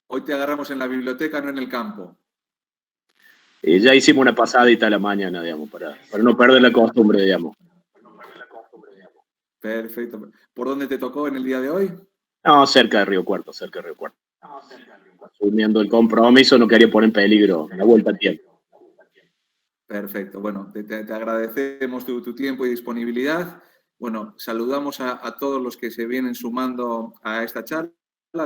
hoy te agarramos en la biblioteca, no en el campo. Ya hicimos una pasadita a la mañana, digamos, para no perder la costumbre, digamos. Perfecto. ¿Por dónde te tocó en el día de hoy? No, cerca de Río Cuarto. Asumiendo el compromiso, no quería poner en peligro la vuelta a tiempo. Perfecto. Bueno, te agradecemos tu tiempo y disponibilidad. Bueno, saludamos a todos los que se vienen sumando a esta charla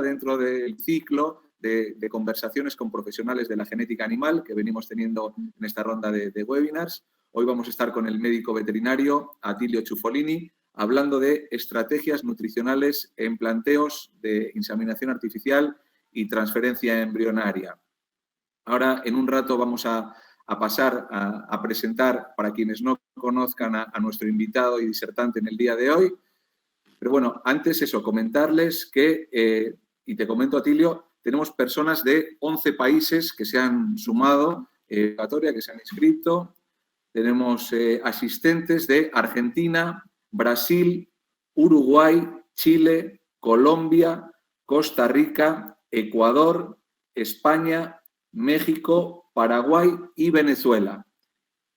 dentro del ciclo de conversaciones con profesionales de la genética animal que venimos teniendo en esta ronda de webinars. Hoy vamos a estar con el médico veterinario Atilio Ciuffolini, hablando de estrategias nutricionales en planteos de inseminación artificial y transferencia embrionaria. Ahora, en un rato, vamos a pasar a presentar, para quienes no conozcan, a nuestro invitado y disertante en el día de hoy. Pero bueno, antes eso, comentarles que, y te comento, Atilio, tenemos personas de 11 países que se han sumado, que se han inscrito. Tenemos asistentes de Argentina, Brasil, Uruguay, Chile, Colombia, Costa Rica, Ecuador, España, México, Paraguay y Venezuela.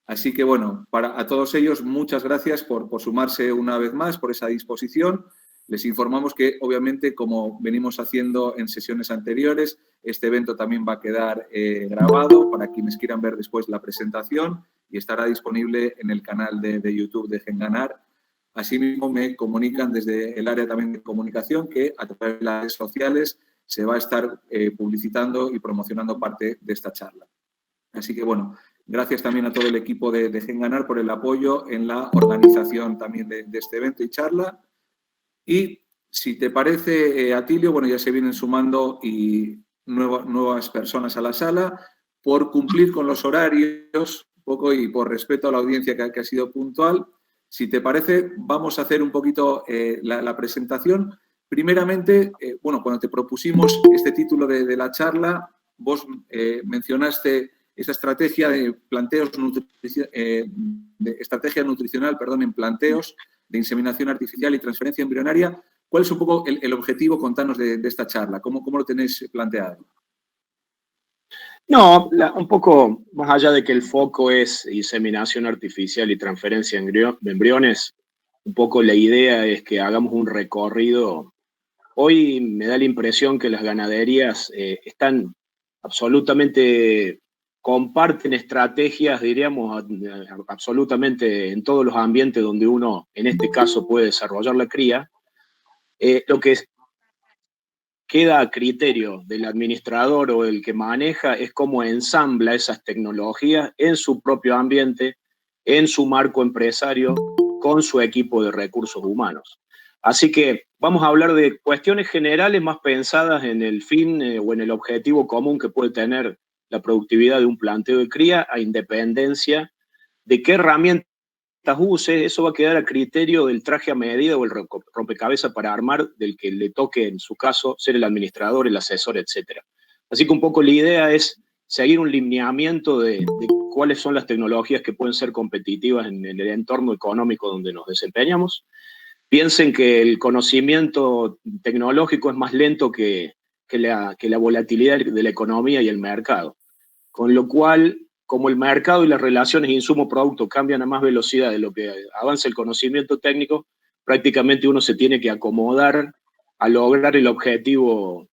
Así que, bueno, a todos ellos, muchas gracias por sumarse una vez más, por esa disposición. Les informamos que, obviamente, como venimos haciendo en sesiones anteriores, este evento también va a quedar grabado para quienes quieran ver después la presentación y estará disponible en el canal de YouTube de Genganar. Asimismo, me comunican desde el área también de comunicación que a través de las redes sociales se va a estar publicitando y promocionando parte de esta charla. Así que, bueno, gracias también a todo el equipo de Genganar por el apoyo en la organización también de este evento y charla. Y si te parece, Atilio, bueno, ya se vienen sumando nuevas personas a la sala. Por cumplir con los horarios, un poco, y por respeto a la audiencia que ha sido puntual, si te parece, vamos a hacer un poquito la presentación. Primeramente, bueno, cuando te propusimos este título de la charla, vos mencionaste esta estrategia de estrategia nutricional, en planteos de inseminación artificial y transferencia embrionaria. ¿Cuál es un poco el objetivo? Contanos de esta charla. ¿Cómo lo tenéis planteado? No, un poco más allá de que el foco es inseminación artificial y transferencia de embriones, un poco la idea es que hagamos un recorrido. Hoy me da la impresión que las ganaderías están absolutamente, comparten estrategias, diríamos, absolutamente en todos los ambientes donde uno, en este caso, puede desarrollar la cría. Lo que queda a criterio del administrador o el que maneja es cómo ensambla esas tecnologías en su propio ambiente, en su marco empresario, con su equipo de recursos humanos. Así que vamos a hablar de cuestiones generales más pensadas en el fin o en el objetivo común que puede tener la productividad de un planteo de cría, a independencia de qué herramientas uses. Eso va a quedar a criterio del traje a medida o el rompecabezas para armar del que le toque, en su caso, ser el administrador, el asesor, etc. Así que un poco la idea es seguir un lineamiento de cuáles son las tecnologías que pueden ser competitivas en el entorno económico donde nos desempeñamos. Piensen que el conocimiento tecnológico es más lento que la volatilidad de la economía y el mercado. Con lo cual, como el mercado y las relaciones insumo-producto cambian a más velocidad de lo que avanza el conocimiento técnico, prácticamente uno se tiene que acomodar a lograr el objetivo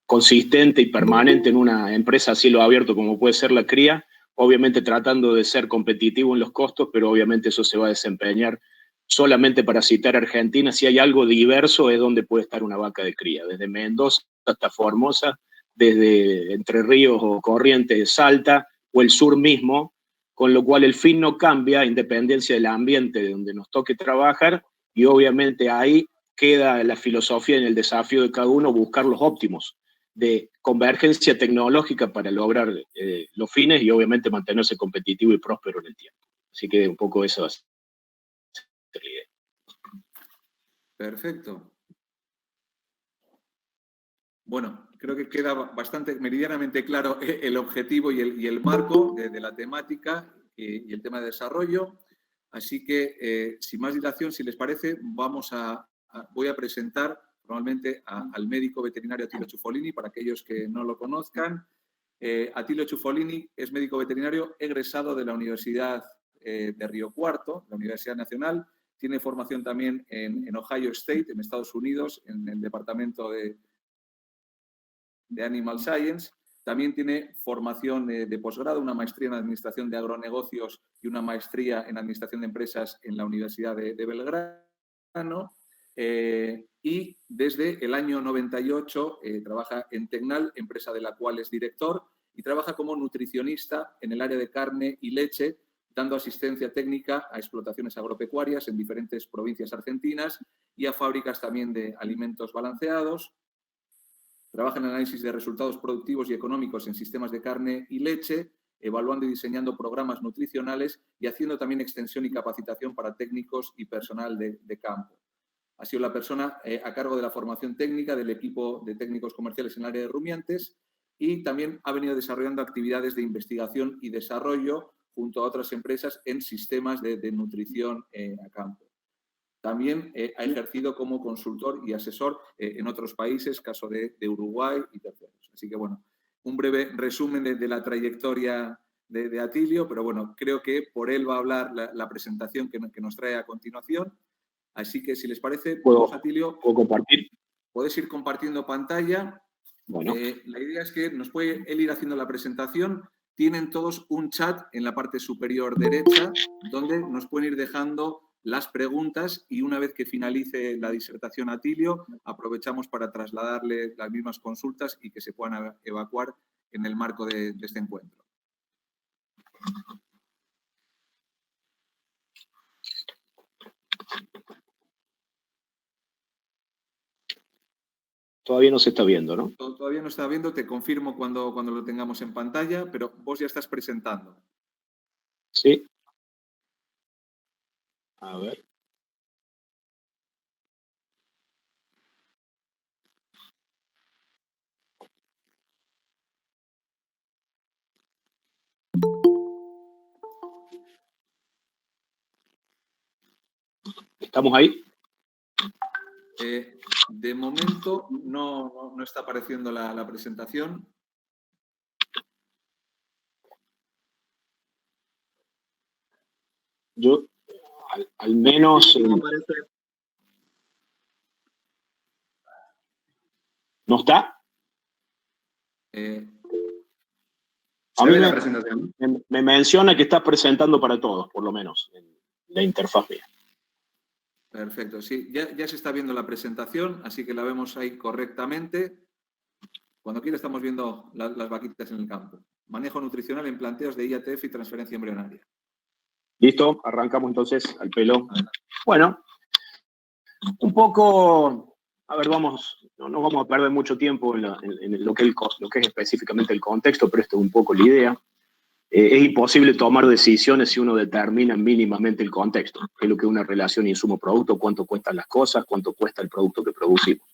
consistente y permanente en una empresa a cielo abierto como puede ser la cría, obviamente tratando de ser competitivo en los costos, pero obviamente eso se va a desempeñar solamente, para citar Argentina. Si hay algo diverso es donde puede estar una vaca de cría, desde Mendoza hasta Formosa, desde Entre Ríos o Corrientes, Salta o el sur mismo, con lo cual el fin no cambia a independencia del ambiente de donde nos toque trabajar, y obviamente ahí queda la filosofía en el desafío de cada uno, buscar los óptimos de convergencia tecnológica para lograr los fines y obviamente mantenerse competitivo y próspero en el tiempo. Así que un poco eso es la idea. Perfecto. Bueno, creo que queda bastante meridianamente claro el objetivo y el marco de la temática y el tema de desarrollo. Así que, sin más dilación, si les parece, voy a presentar formalmente al médico veterinario Attilio Ciuffolini, para aquellos que no lo conozcan. Attilio Ciuffolini es médico veterinario egresado de la Universidad de Río Cuarto, la Universidad Nacional. Tiene formación también en Ohio State, en Estados Unidos, en el departamento de Animal Science. También tiene formación de posgrado, una maestría en Administración de Agronegocios y una maestría en Administración de Empresas en la Universidad de Belgrano. Y desde el año 98 trabaja en Tecnal, empresa de la cual es director, y trabaja como nutricionista en el área de carne y leche, dando asistencia técnica a explotaciones agropecuarias en diferentes provincias argentinas y a fábricas también de alimentos balanceados. Trabaja en análisis de resultados productivos y económicos en sistemas de carne y leche, evaluando y diseñando programas nutricionales y haciendo también extensión y capacitación para técnicos y personal de campo. Ha sido la persona a cargo de la formación técnica del equipo de técnicos comerciales en el área de rumiantes y también ha venido desarrollando actividades de investigación y desarrollo junto a otras empresas en sistemas de nutrición a campo. También ha ejercido como consultor y asesor en otros países, caso de Uruguay y terceros. Así que, bueno, un breve resumen de la trayectoria de Attilio, pero bueno, creo que por él va a hablar la presentación que nos trae a continuación. Así que, si les parece, Attilio, ¿puedo compartir? Puedes ir compartiendo pantalla. Bueno. La idea es que nos puede él ir haciendo la presentación. Tienen todos un chat en la parte superior derecha, donde nos pueden ir dejando las preguntas y una vez que finalice la disertación a Attilio, aprovechamos para trasladarle las mismas consultas y que se puedan evacuar en el marco de este encuentro. Todavía no se está viendo, ¿no? Todavía no está viendo, te confirmo cuando lo tengamos en pantalla, pero vos ya estás presentando. Sí. A ver. ¿Estamos ahí? De momento no está apareciendo la presentación. Yo, al menos... ¿No está? A mí la presentación. Me menciona que está presentando para todos, por lo menos, en la interfaz mía. Perfecto, sí, ya se está viendo la presentación, así que la vemos ahí correctamente. Cuando quiera estamos viendo las vaquitas en el campo. Manejo nutricional en planteos de IATF y transferencia embrionaria. Listo, arrancamos entonces al pelo. Bueno, un poco, a ver, no nos vamos a perder mucho tiempo en lo que es específicamente el contexto, pero esto es un poco la idea. Es imposible tomar decisiones si uno determina mínimamente el contexto, que es lo que es una relación insumo-producto, cuánto cuestan las cosas, cuánto cuesta el producto que producimos.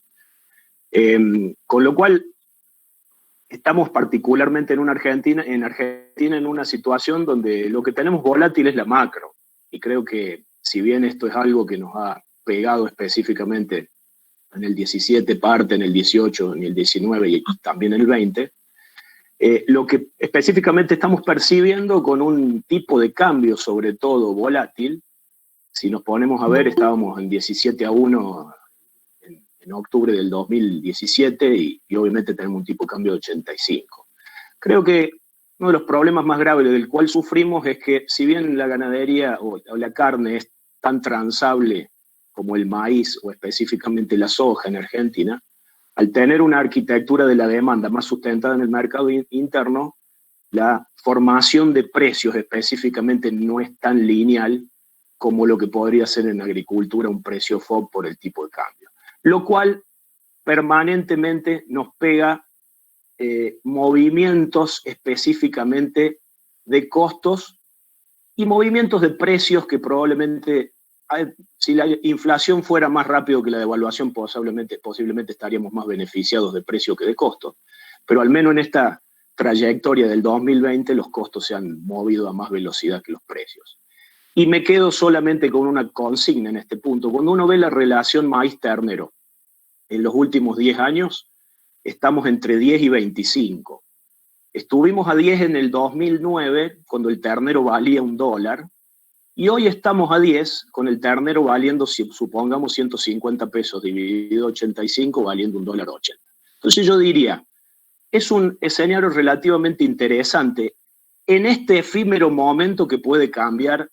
Con lo cual, estamos particularmente en Argentina en una situación donde lo que tenemos volátil es la macro. Y creo que si bien esto es algo que nos ha pegado específicamente en el 17 parte, en el 18, en el 19 y también en el 20, lo que específicamente estamos percibiendo con un tipo de cambio, sobre todo volátil, si nos ponemos a ver, estábamos en 17-1 en octubre del 2017 y obviamente tenemos un tipo de cambio de 85. Creo que uno de los problemas más graves del cual sufrimos es que si bien la ganadería o la carne es tan transable como el maíz o específicamente la soja en Argentina, al tener una arquitectura de la demanda más sustentada en el mercado interno, la formación de precios específicamente no es tan lineal como lo que podría ser en agricultura un precio FOB por el tipo de cambio. Lo cual permanentemente nos pega movimientos específicamente de costos y movimientos de precios que probablemente, si la inflación fuera más rápido que la devaluación, posiblemente estaríamos más beneficiados de precio que de costo. Pero al menos en esta trayectoria del 2020 los costos se han movido a más velocidad que los precios. Y me quedo solamente con una consigna en este punto. Cuando uno ve la relación maíz-ternero, en los últimos 10 años, estamos entre 10 y 25. Estuvimos a 10 en el 2009, cuando el ternero valía $1, y hoy estamos a 10 con el ternero valiendo, supongamos, 150 pesos, dividido 85, valiendo $1.80. Entonces yo diría, es un escenario relativamente interesante en este efímero momento que puede cambiar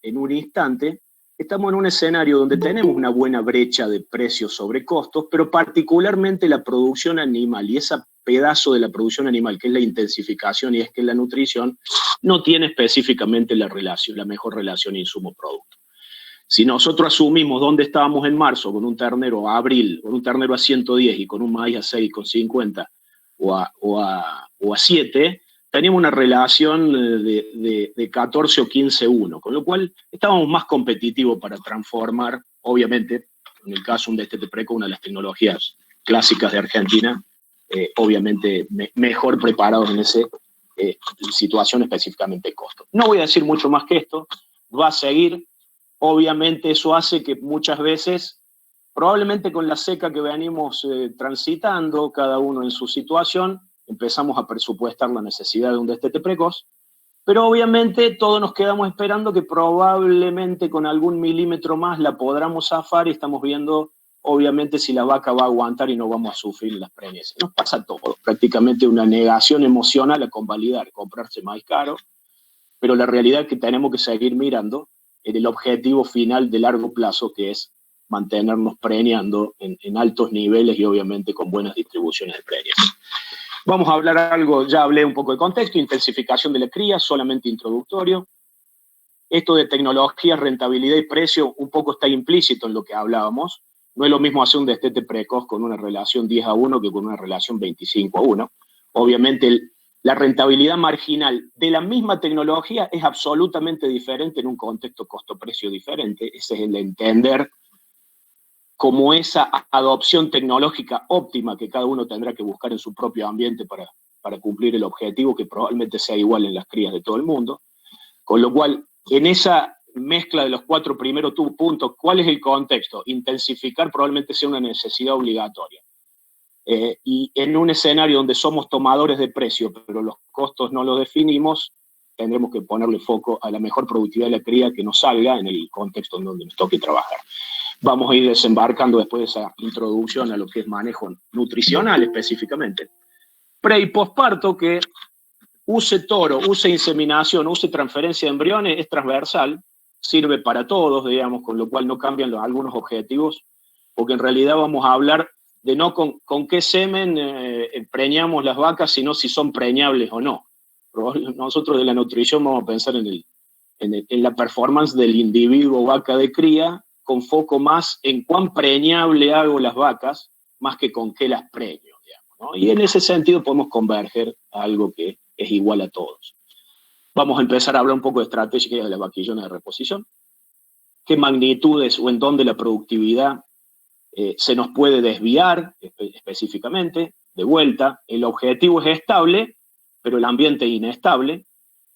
en un instante. Estamos en un escenario donde tenemos una buena brecha de precios sobre costos, pero particularmente la producción animal y ese pedazo de la producción animal, que es la intensificación y es que la nutrición, no tiene específicamente la mejor relación insumo-producto. Si nosotros asumimos dónde estábamos en marzo con un ternero a abril, con un ternero a 110 y con un maíz a 6,50 o a 7, teníamos una relación de 14 o 15-1, con lo cual estábamos más competitivos para transformar, obviamente, en el caso de un destete precoz, una de las tecnologías clásicas de Argentina, obviamente mejor preparados en esa situación específicamente de costo. No voy a decir mucho más que esto, va a seguir. Obviamente eso hace que muchas veces, probablemente con la seca que venimos transitando, cada uno en su situación, empezamos a presupuestar la necesidad de un destete precoz, pero obviamente todos nos quedamos esperando que probablemente con algún milímetro más la podamos zafar y estamos viendo, obviamente, si la vaca va a aguantar y no vamos a sufrir las preñas. Nos pasa todo, prácticamente una negación emocional a convalidar, comprarse maíz caro, pero la realidad es que tenemos que seguir mirando en el objetivo final de largo plazo, que es mantenernos preñando en altos niveles y obviamente con buenas distribuciones de preñas. Vamos a hablar algo, ya hablé un poco de contexto, intensificación de la cría, solamente introductorio. Esto de tecnología, rentabilidad y precio un poco está implícito en lo que hablábamos. No es lo mismo hacer un destete precoz con una relación 10-1 que con una relación 25-1. Obviamente la rentabilidad marginal de la misma tecnología es absolutamente diferente en un contexto costo-precio diferente. Ese es el entender como esa adopción tecnológica óptima que cada uno tendrá que buscar en su propio ambiente para cumplir el objetivo, que probablemente sea igual en las crías de todo el mundo. Con lo cual, en esa mezcla de los 4 primeros puntos, ¿cuál es el contexto? Intensificar probablemente sea una necesidad obligatoria. Y en un escenario donde somos tomadores de precio, pero los costos no los definimos, tendremos que ponerle foco a la mejor productividad de la cría que nos salga en el contexto en donde nos toque trabajar. Vamos a ir desembarcando después de esa introducción a lo que es manejo nutricional específicamente. Pre- y posparto, que use toro, use inseminación, use transferencia de embriones, es transversal, sirve para todos, digamos, con lo cual no cambian algunos objetivos, porque en realidad vamos a hablar de no con qué semen preñamos las vacas, sino si son preñables o no. Nosotros de la nutrición vamos a pensar en la performance del individuo vaca de cría, con foco más en cuán preñable hago las vacas, más que con qué las preño, digamos, ¿no? Y en ese sentido podemos converger a algo que es igual a todos. Vamos a empezar a hablar un poco de estrategia de las vaquillones de reposición, qué magnitudes o en dónde la productividad se nos puede desviar específicamente, de vuelta. El objetivo es estable, pero el ambiente es inestable,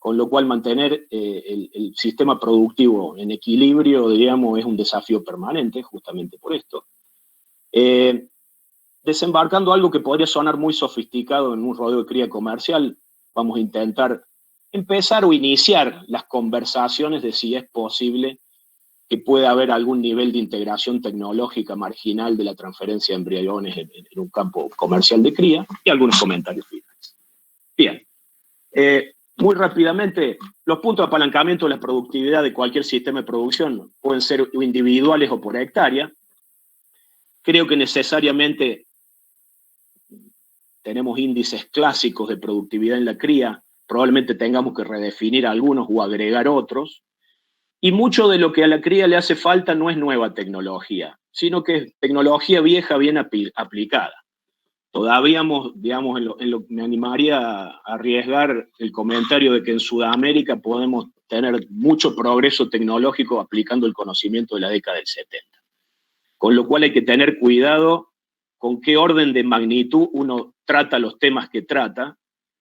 con lo cual mantener el sistema productivo en equilibrio, digamos, es un desafío permanente, justamente por esto. Desembarcando algo que podría sonar muy sofisticado en un rodeo de cría comercial, vamos a intentar empezar o iniciar las conversaciones de si es posible que pueda haber algún nivel de integración tecnológica marginal de la transferencia de embriones en un campo comercial de cría, y algunos comentarios finales. Bien. Muy rápidamente, los puntos de apalancamiento de la productividad de cualquier sistema de producción pueden ser individuales o por hectárea. Creo que necesariamente tenemos índices clásicos de productividad en la cría, probablemente tengamos que redefinir algunos o agregar otros, y mucho de lo que a la cría le hace falta no es nueva tecnología, sino que es tecnología vieja bien aplicada. Todavía, digamos, me animaría a arriesgar el comentario de que en Sudamérica podemos tener mucho progreso tecnológico aplicando el conocimiento de la década del 70. Con lo cual hay que tener cuidado con qué orden de magnitud uno trata los temas que trata,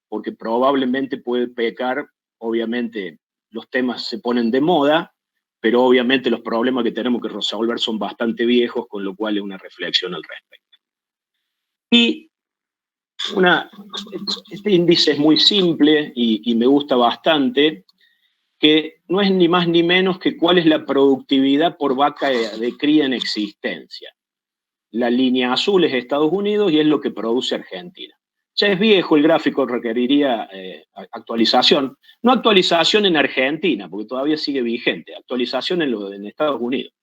porque probablemente puede pecar, obviamente los temas se ponen de moda, pero obviamente los problemas que tenemos que resolver son bastante viejos, con lo cual es una reflexión al respecto. Y este índice es muy simple y me gusta bastante, que no es ni más ni menos que cuál es la productividad por vaca de cría en existencia. La línea azul es Estados Unidos y es lo que produce Argentina. Ya es viejo el gráfico, requeriría actualización. No actualización en Argentina, porque todavía sigue vigente, actualización en Estados Unidos.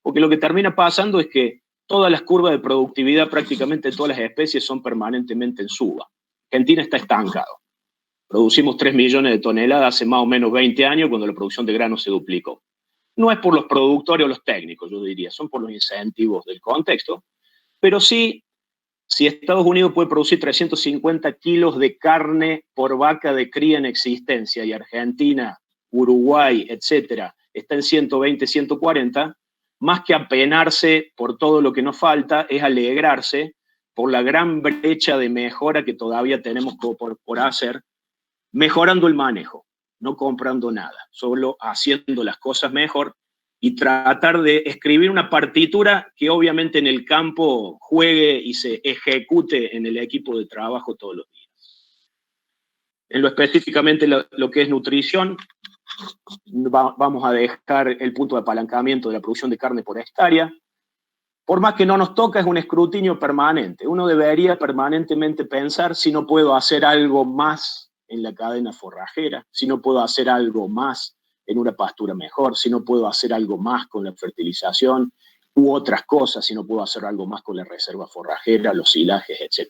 Porque lo que termina pasando es que todas las curvas de productividad, prácticamente todas las especies, son permanentemente en suba. Argentina está estancado. Producimos 3 millones de toneladas hace más o menos 20 años, cuando la producción de grano se duplicó. No es por los productores o los técnicos, yo diría, son por los incentivos del contexto, pero sí, si Estados Unidos puede producir 350 kilos de carne por vaca de cría en existencia y Argentina, Uruguay, etcétera, está en 120, 140, más que apenarse por todo lo que nos falta, es alegrarse por la gran brecha de mejora que todavía tenemos por hacer, mejorando el manejo, no comprando nada, solo haciendo las cosas mejor y tratar de escribir una partitura que obviamente en el campo juegue y se ejecute en el equipo de trabajo todos los días. En lo específicamente lo que es nutrición, vamos a dejar el punto de apalancamiento de la producción de carne por hectárea. Por más que no nos toca, es un escrutinio permanente. Uno debería permanentemente pensar si no puedo hacer algo más en la cadena forrajera, si no puedo hacer algo más en una pastura mejor, si no puedo hacer algo más con la fertilización u otras cosas, si no puedo hacer algo más con la reserva forrajera, los silajes, etc.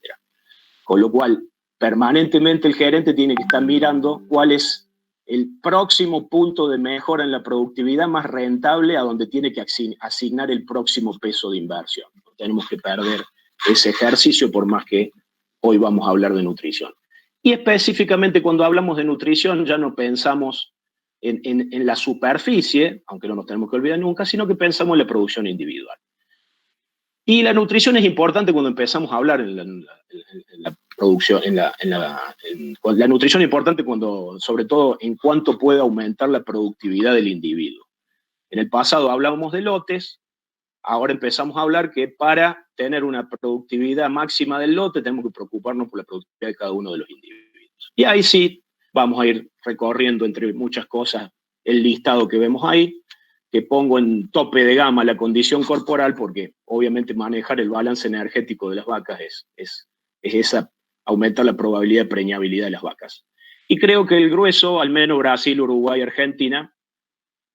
Con lo cual, permanentemente el gerente tiene que estar mirando cuál es el próximo punto de mejora en la productividad más rentable a donde tiene que asignar el próximo peso de inversión. No tenemos que perder ese ejercicio, por más que hoy vamos a hablar de nutrición. Y específicamente cuando hablamos de nutrición ya no pensamos en la superficie, aunque no nos tenemos que olvidar nunca, sino que pensamos en la producción individual. Y la nutrición es importante cuando empezamos a hablar en la producción, la nutrición es importante cuando, sobre todo, en cuánto puede aumentar la productividad del individuo. En el pasado hablábamos de lotes, ahora empezamos a hablar que para tener una productividad máxima del lote tenemos que preocuparnos por la productividad de cada uno de los individuos. Y ahí sí vamos a ir recorriendo entre muchas cosas el listado que vemos ahí, que pongo en tope de gama la condición corporal, porque obviamente manejar el balance energético de las vacas es aumentar la probabilidad de preñabilidad de las vacas. Y creo que el grueso, al menos Brasil, Uruguay, Argentina,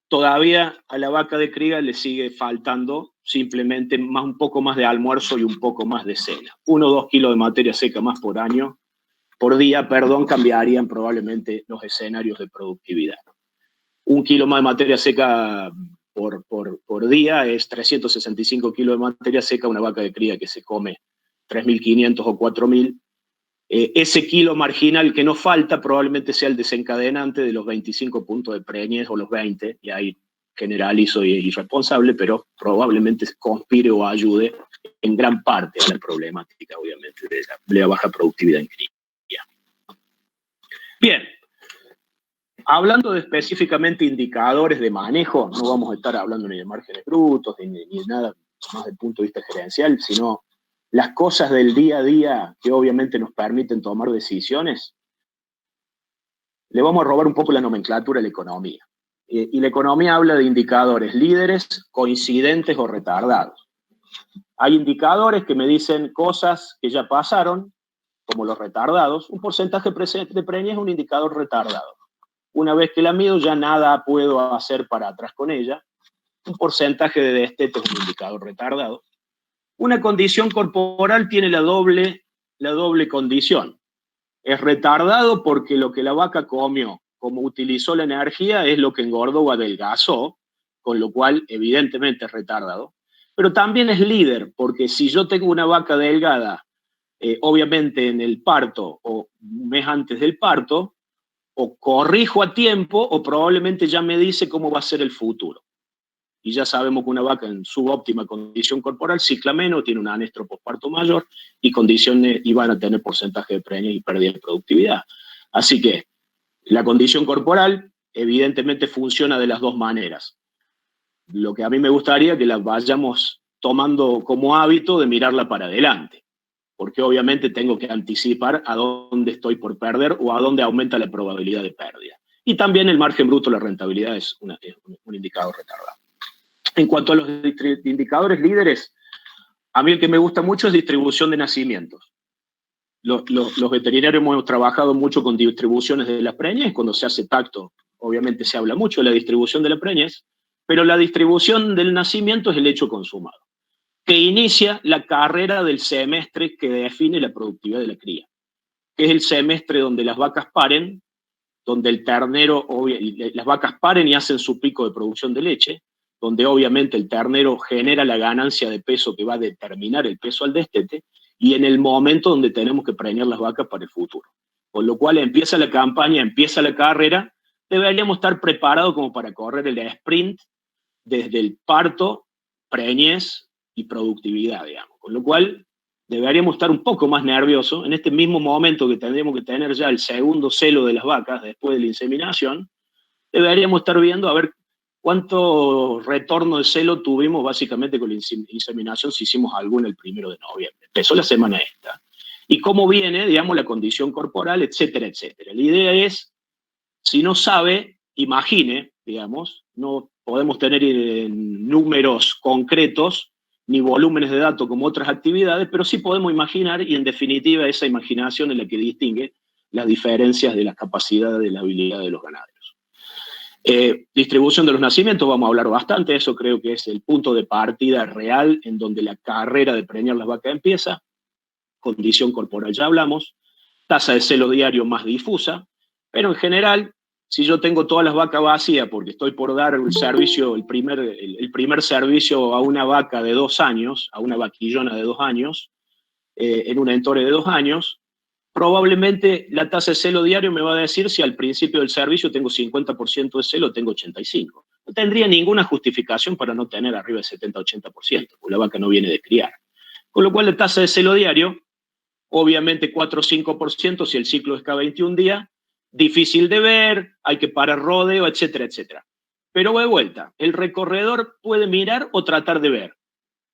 todavía a la vaca de cría le sigue faltando simplemente un poco más de almuerzo y un poco más de cena. 1 o 2 kilos de materia seca más por día, cambiarían probablemente los escenarios de productividad. 1 kilo más de materia seca por día es 365 kilos de materia seca, una vaca de cría que se come 3.500 o 4.000. Ese kilo marginal que nos falta probablemente sea el desencadenante de los 25 puntos de preñez o los 20, y ahí generalizo y es irresponsable, pero probablemente conspire o ayude en gran parte a la problemática, obviamente, de la baja productividad en cría. Bien, hablando de específicamente indicadores de manejo, no vamos a estar hablando ni de márgenes brutos, ni de nada más desde el punto de vista gerencial, sino las cosas del día a día que obviamente nos permiten tomar decisiones. Le vamos a robar un poco la nomenclatura a la economía. Y la economía habla de indicadores líderes, coincidentes o retardados. Hay indicadores que me dicen cosas que ya pasaron, como los retardados. Un porcentaje de preñez es un indicador retardado. Una vez que la mido, ya nada puedo hacer para atrás con ella. Un porcentaje de destete es un indicador retardado. Una condición corporal tiene la doble condición. Es retardado porque lo que la vaca comió, como utilizó la energía, es lo que engordó o adelgazó, con lo cual evidentemente es retardado. Pero también es líder, porque si yo tengo una vaca delgada, obviamente en el parto o un mes antes del parto, o corrijo a tiempo o probablemente ya me dice cómo va a ser el futuro. Y ya sabemos que una vaca en subóptima condición corporal cicla menos, tiene un anestro posparto mayor y van a tener porcentaje de preñez y pérdida de productividad. Así que la condición corporal evidentemente funciona de las dos maneras. Lo que a mí me gustaría es que la vayamos tomando como hábito de mirarla para adelante. porque obviamente tengo que anticipar a dónde estoy por perder o a dónde aumenta la probabilidad de pérdida. Y también el margen bruto, la rentabilidad, es un indicador retardado. En cuanto a los indicadores líderes, a mí el que me gusta mucho es distribución de nacimientos. Los veterinarios hemos trabajado mucho con distribuciones de las preñez. Cuando se hace tacto, obviamente se habla mucho de la distribución de la preñez, pero la distribución del nacimiento es el hecho consumado, que inicia la carrera del semestre que define la productividad de la cría, que es el semestre donde las vacas paren, donde el ternero, las vacas paren y hacen su pico de producción de leche, donde obviamente el ternero genera la ganancia de peso que va a determinar el peso al destete, y en el momento donde tenemos que preñar las vacas para el futuro. Con lo cual empieza la campaña, empieza la carrera, deberíamos estar preparados como para correr el sprint desde el parto, preñez y productividad, digamos. Con lo cual deberíamos estar un poco más nerviosos en este mismo momento que tendríamos que tener ya el segundo celo de las vacas después de la inseminación. Deberíamos estar viendo a ver cuánto retorno de celo tuvimos básicamente con la inseminación, si hicimos alguna el 1 de noviembre. Empezó la semana esta. Y cómo viene, digamos, la condición corporal, etcétera, etcétera. La idea es, si no sabe, imagine, digamos, no podemos tener números concretos ni volúmenes de datos como otras actividades, pero sí podemos imaginar, y en definitiva esa imaginación es la que distingue las diferencias de las capacidades de la habilidad de los ganaderos. Distribución de los nacimientos, vamos a hablar bastante, eso creo que es el punto de partida real en donde la carrera de preñar las vacas empieza. Condición corporal ya hablamos, tasa de celo diario más difusa, pero en general, si yo tengo todas las vacas vacías porque estoy por dar el servicio, el primer servicio a una vaca de 2 años, a una vaquillona de 2 años, en un entore de 2 años, probablemente la tasa de celo diario me va a decir si al principio del servicio tengo 50% de celo o tengo 85%. No tendría ninguna justificación para no tener arriba del 70-80%, porque la vaca no viene de criar. Con lo cual la tasa de celo diario, obviamente 4 o 5% si el ciclo es cada 21 días, difícil de ver, hay que parar rodeo, etcétera, etcétera. Pero de vuelta, el recorredor puede mirar o tratar de ver.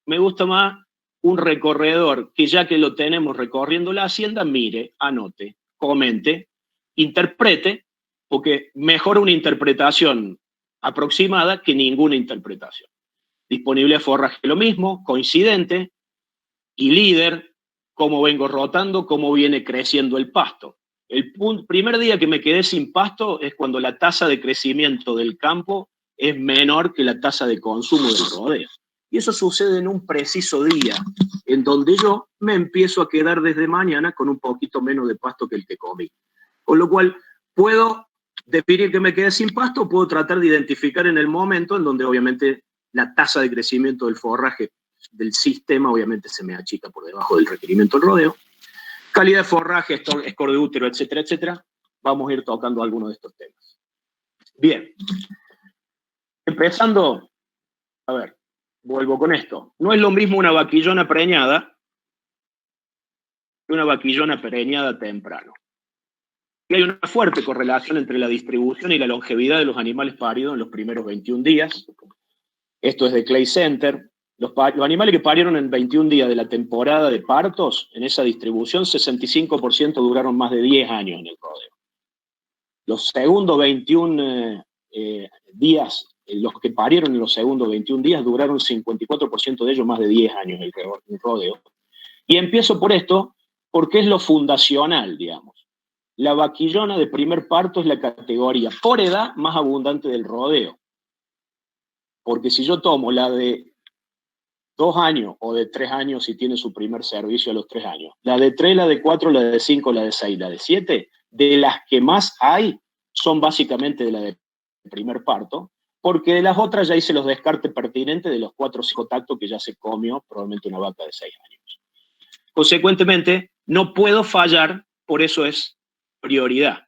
Me gusta más un recorredor que, ya que lo tenemos recorriendo la hacienda, mire, anote, comente, interprete, porque mejor una interpretación aproximada que ninguna interpretación. Disponible a forraje lo mismo, coincidente, y líder, cómo vengo rotando, cómo viene creciendo el pasto. El primer día que me quedé sin pasto es cuando la tasa de crecimiento del campo es menor que la tasa de consumo del rodeo. Y eso sucede en un preciso día, en donde yo me empiezo a quedar desde mañana con un poquito menos de pasto que el que comí. Con lo cual, puedo definir que me quedé sin pasto, o puedo tratar de identificar en el momento en donde obviamente la tasa de crecimiento del forraje del sistema obviamente se me achica por debajo del requerimiento del rodeo. Calidad de forraje, score de útero, etcétera, etcétera. Vamos a ir tocando algunos de estos temas. Bien. Empezando, a ver, vuelvo con esto. No es lo mismo una vaquillona preñada que una vaquillona preñada temprano. Y hay una fuerte correlación entre la distribución y la longevidad de los animales paridos en los primeros 21 días. Esto es de Clay Center. Los animales que parieron en 21 días de la temporada de partos, en esa distribución, 65% duraron más de 10 años en el rodeo. Los segundos 21 días, los que parieron en los segundos 21 días, duraron 54% de ellos más de 10 años en el rodeo. Y empiezo por esto, porque es lo fundacional, digamos. La vaquillona de primer parto es la categoría por edad más abundante del rodeo. Porque si yo tomo la de 2 años o de 3 años si tiene su primer servicio a los 3 años, la de 3, la de 4, la de 5, la de 6, la de 7, de las que más hay son básicamente de la de primer parto, porque de las otras ya hice los descartes pertinentes de los 4 o 5 tactos que ya se comió probablemente una vaca de 6 años. Consecuentemente, no puedo fallar, por eso es prioridad.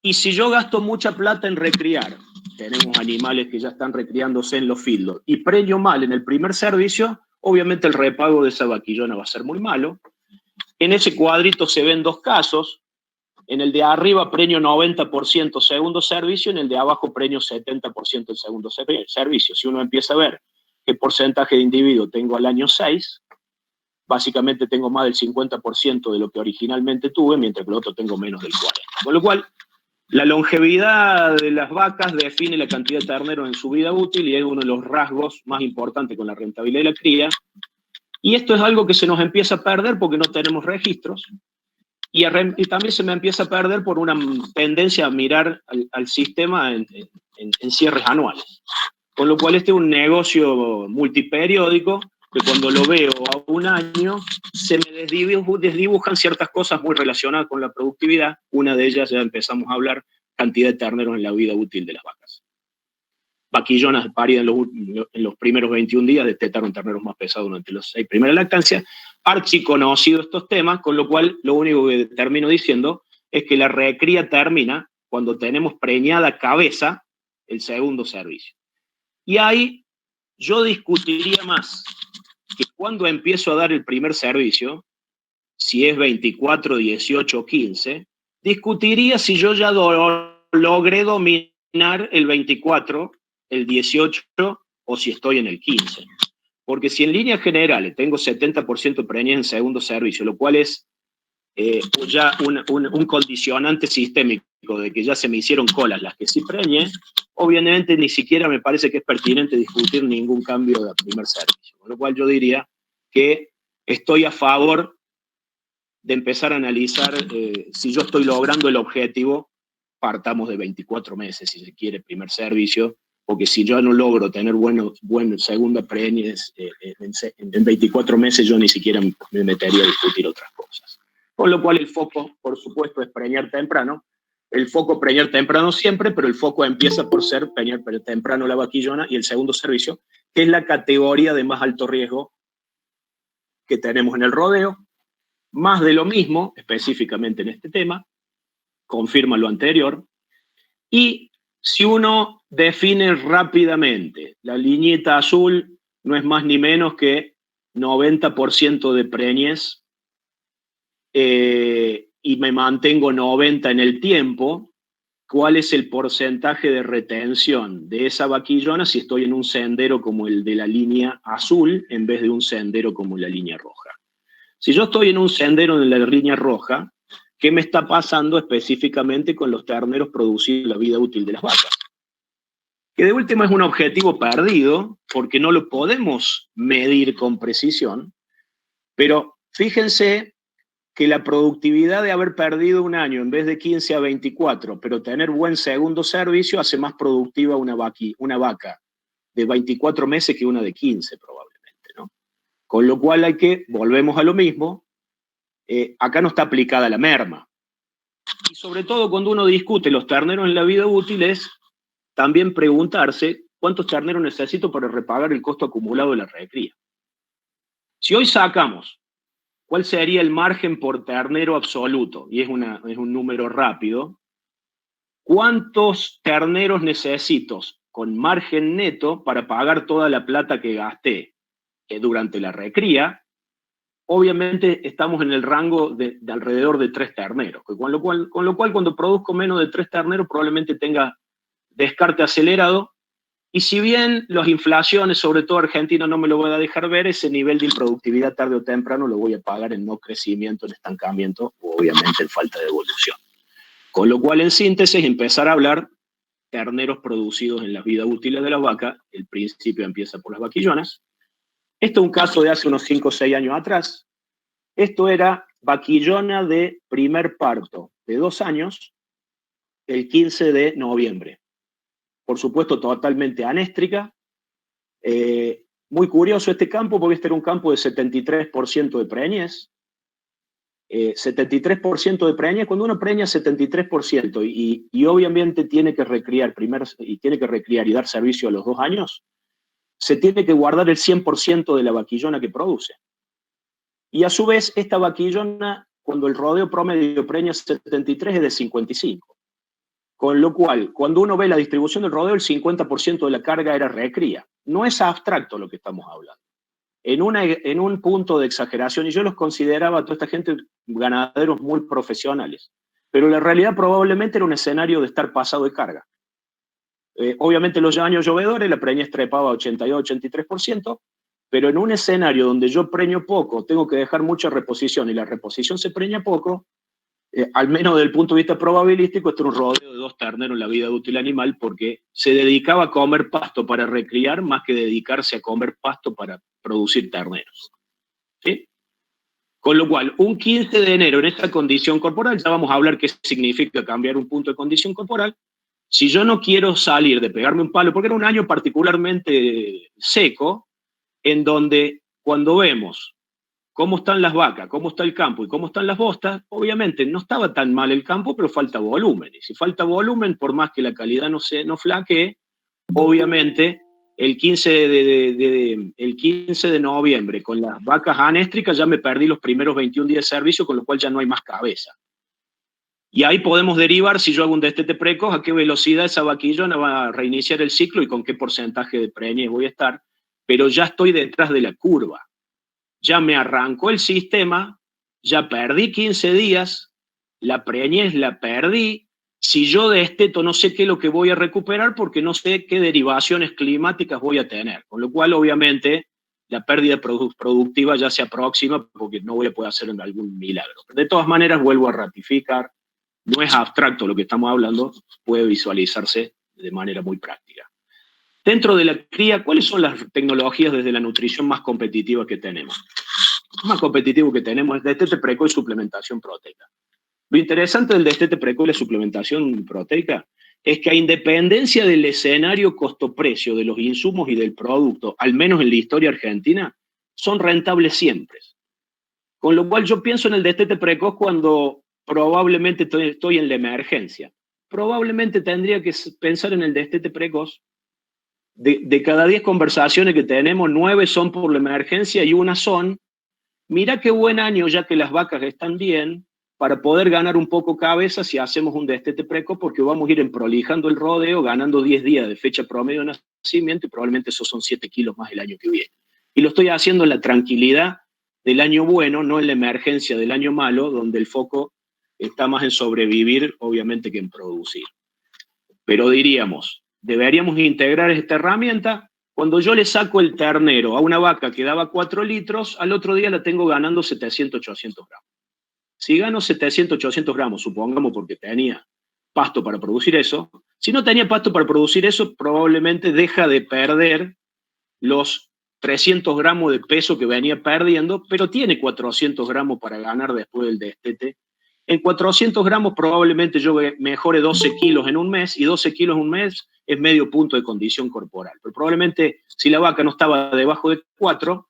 Y si yo gasto mucha plata en recriar, tenemos animales que ya están recriándose en los fieldos, y preño mal en el primer servicio, obviamente el repago de esa vaquillona va a ser muy malo. En ese cuadrito se ven 2 casos. En el de arriba preño 90% segundo servicio, en el de abajo preño 70% el segundo servicio. Si uno empieza a ver qué porcentaje de individuos tengo al año 6, básicamente tengo más del 50% de lo que originalmente tuve, mientras que el otro tengo menos del 40%. Con lo cual, la longevidad de las vacas define la cantidad de terneros en su vida útil y es uno de los rasgos más importantes con la rentabilidad de la cría. Y esto es algo que se nos empieza a perder porque no tenemos registros. Y también se me empieza a perder por una tendencia a mirar al sistema en cierres anuales. Con lo cual este es un negocio multiperiódico que cuando lo veo a un año se me desdibujan ciertas cosas muy relacionadas con la productividad. Una de ellas ya empezamos a hablar, cantidad de terneros en la vida útil de las vacas. Vaquillonas paridas en los primeros 21 días destetaron terneros más pesados durante los 6 primeras lactancias. Archiconocido estos temas, con lo cual lo único que termino diciendo es que la recría termina cuando tenemos preñada cabeza el segundo servicio. Y ahí yo discutiría más que cuando empiezo a dar el primer servicio, si es 24, 18 15, discutiría si yo ya logré dominar el 24, el 18 o si estoy en el 15. Porque si en líneas generales tengo 70% preñez en segundo servicio, lo cual es ya un condicionante sistémico de que ya se me hicieron colas las que sí preñé, obviamente ni siquiera me parece que es pertinente discutir ningún cambio de primer servicio. Con lo cual yo diría que estoy a favor de empezar a analizar si yo estoy logrando el objetivo, partamos de 24 meses, si se quiere, primer servicio, porque si yo no logro tener buena segunda preñez en 24 meses, yo ni siquiera me metería a discutir otras cosas. Con lo cual el foco, por supuesto, es preñar temprano. El foco preñar temprano siempre, pero el foco empieza por ser preñar temprano la vaquillona y el segundo servicio, que es la categoría de más alto riesgo que tenemos en el rodeo. Más de lo mismo, específicamente en este tema, confirma lo anterior. Y si uno define rápidamente, la liñita azul no es más ni menos que 90% de preñez y me mantengo 90 en el tiempo, ¿cuál es el porcentaje de retención de esa vaquillona si estoy en un sendero como el de la línea azul en vez de un sendero como la línea roja? Si yo estoy en un sendero de la línea roja, ¿qué me está pasando específicamente con los terneros producidos en la vida útil de las vacas? Que de última es un objetivo perdido, porque no lo podemos medir con precisión, pero fíjense que la productividad de haber perdido un año en vez de 15 a 24, pero tener buen segundo servicio, hace más productiva una vaca de 24 meses que una de 15 probablemente, ¿no? Con lo cual volvemos a lo mismo, acá no está aplicada la merma. Y sobre todo cuando uno discute los terneros en la vida útil es también preguntarse cuántos terneros necesito para repagar el costo acumulado de la recría. Si hoy sacamos cuál sería el margen por ternero absoluto, y es un número rápido, ¿cuántos terneros necesito con margen neto para pagar toda la plata que gasté durante la recría? Obviamente estamos en el rango de alrededor de 3 terneros, con lo cual cuando produzco menos de 3 terneros probablemente tenga descarte acelerado, y si bien las inflaciones, sobre todo Argentina, no me lo voy a dejar ver, ese nivel de improductividad tarde o temprano lo voy a pagar en no crecimiento, en estancamiento, o obviamente en falta de evolución. Con lo cual, en síntesis, empezar a hablar terneros producidos en la vida útil de la vaca, el principio empieza por las vaquillonas. Esto es un caso de hace unos 5 o 6 años atrás. Esto era vaquillona de primer parto de 2 años, el 15 de noviembre. Por supuesto, totalmente anéstrica. Muy curioso este campo, porque este era un campo de 73% de preñez. 73% de preñez, cuando uno preña 73% y obviamente tiene que recriar y dar servicio a los 2 años, se tiene que guardar el 100% de la vaquillona que produce. Y a su vez, esta vaquillona, cuando el rodeo promedio preña 73, es de 55. Con lo cual, cuando uno ve la distribución del rodeo, el 50% de la carga era recría. No es abstracto lo que estamos hablando. En un punto de exageración, y yo los consideraba a toda esta gente ganaderos muy profesionales, pero la realidad probablemente era un escenario de estar pasado de carga. Obviamente los años llovedores, la preñez trepaba a 82-83%, pero en un escenario donde yo preño poco, tengo que dejar mucha reposición y la reposición se preña poco, al menos desde el punto de vista probabilístico, esto es un rodeo de 2 terneros en la vida útil animal porque se dedicaba a comer pasto para recriar más que dedicarse a comer pasto para producir terneros. ¿Sí? Con lo cual, un 15 de enero en esta condición corporal, ya vamos a hablar qué significa cambiar un punto de condición corporal. Si yo no quiero salir de pegarme un palo, porque era un año particularmente seco, en donde cuando vemos cómo están las vacas, cómo está el campo y cómo están las bostas, obviamente no estaba tan mal el campo, pero falta volumen. Y si falta volumen, por más que la calidad no flaquee, obviamente el 15 de noviembre con las vacas anéstricas ya me perdí los primeros 21 días de servicio, con lo cual ya no hay más cabeza. Y ahí podemos derivar, si yo hago un destete precoz, a qué velocidad esa vaquillona va a reiniciar el ciclo y con qué porcentaje de preñez voy a estar, pero ya estoy detrás de la curva. Ya me arrancó el sistema, ya perdí 15 días, la preñez la perdí. Si yo desteto no sé qué es lo que voy a recuperar porque no sé qué derivaciones climáticas voy a tener. Con lo cual, obviamente, la pérdida productiva ya se aproxima porque no voy a poder hacer algún milagro. Pero de todas maneras, vuelvo a ratificar, no es abstracto lo que estamos hablando, puede visualizarse de manera muy práctica. Dentro de la cría, ¿cuáles son las tecnologías desde la nutrición más competitiva que tenemos? Lo más competitivo que tenemos es destete precoz y suplementación proteica. Lo interesante del destete precoz y la suplementación proteica es que a independencia del escenario costo-precio de los insumos y del producto, al menos en la historia argentina, son rentables siempre. Con lo cual yo pienso en el destete precoz cuando probablemente estoy en la emergencia. Probablemente tendría que pensar en el destete precoz. De cada 10 conversaciones que tenemos, 9 son por la emergencia y una son, mira qué buen año ya que las vacas están bien, para poder ganar un poco cabeza si hacemos un destete precoz, porque vamos a ir prolijando el rodeo, ganando 10 días de fecha promedio de nacimiento y probablemente esos son 7 kilos más el año que viene. Y lo estoy haciendo en la tranquilidad del año bueno, no en la emergencia del año malo, donde el foco está más en sobrevivir, obviamente, que en producir. Pero diríamos, deberíamos integrar esta herramienta. Cuando yo le saco el ternero a una vaca que daba 4 litros, al otro día la tengo ganando 700, 800 gramos. Si gano 700, 800 gramos, supongamos porque tenía pasto para producir eso, si no tenía pasto para producir eso, probablemente deja de perder los 300 gramos de peso que venía perdiendo, pero tiene 400 gramos para ganar después del destete. En 400 gramos probablemente yo mejore 12 kilos en un mes, y 12 kilos en un mes es medio punto de condición corporal. Pero probablemente si la vaca no estaba debajo de 4,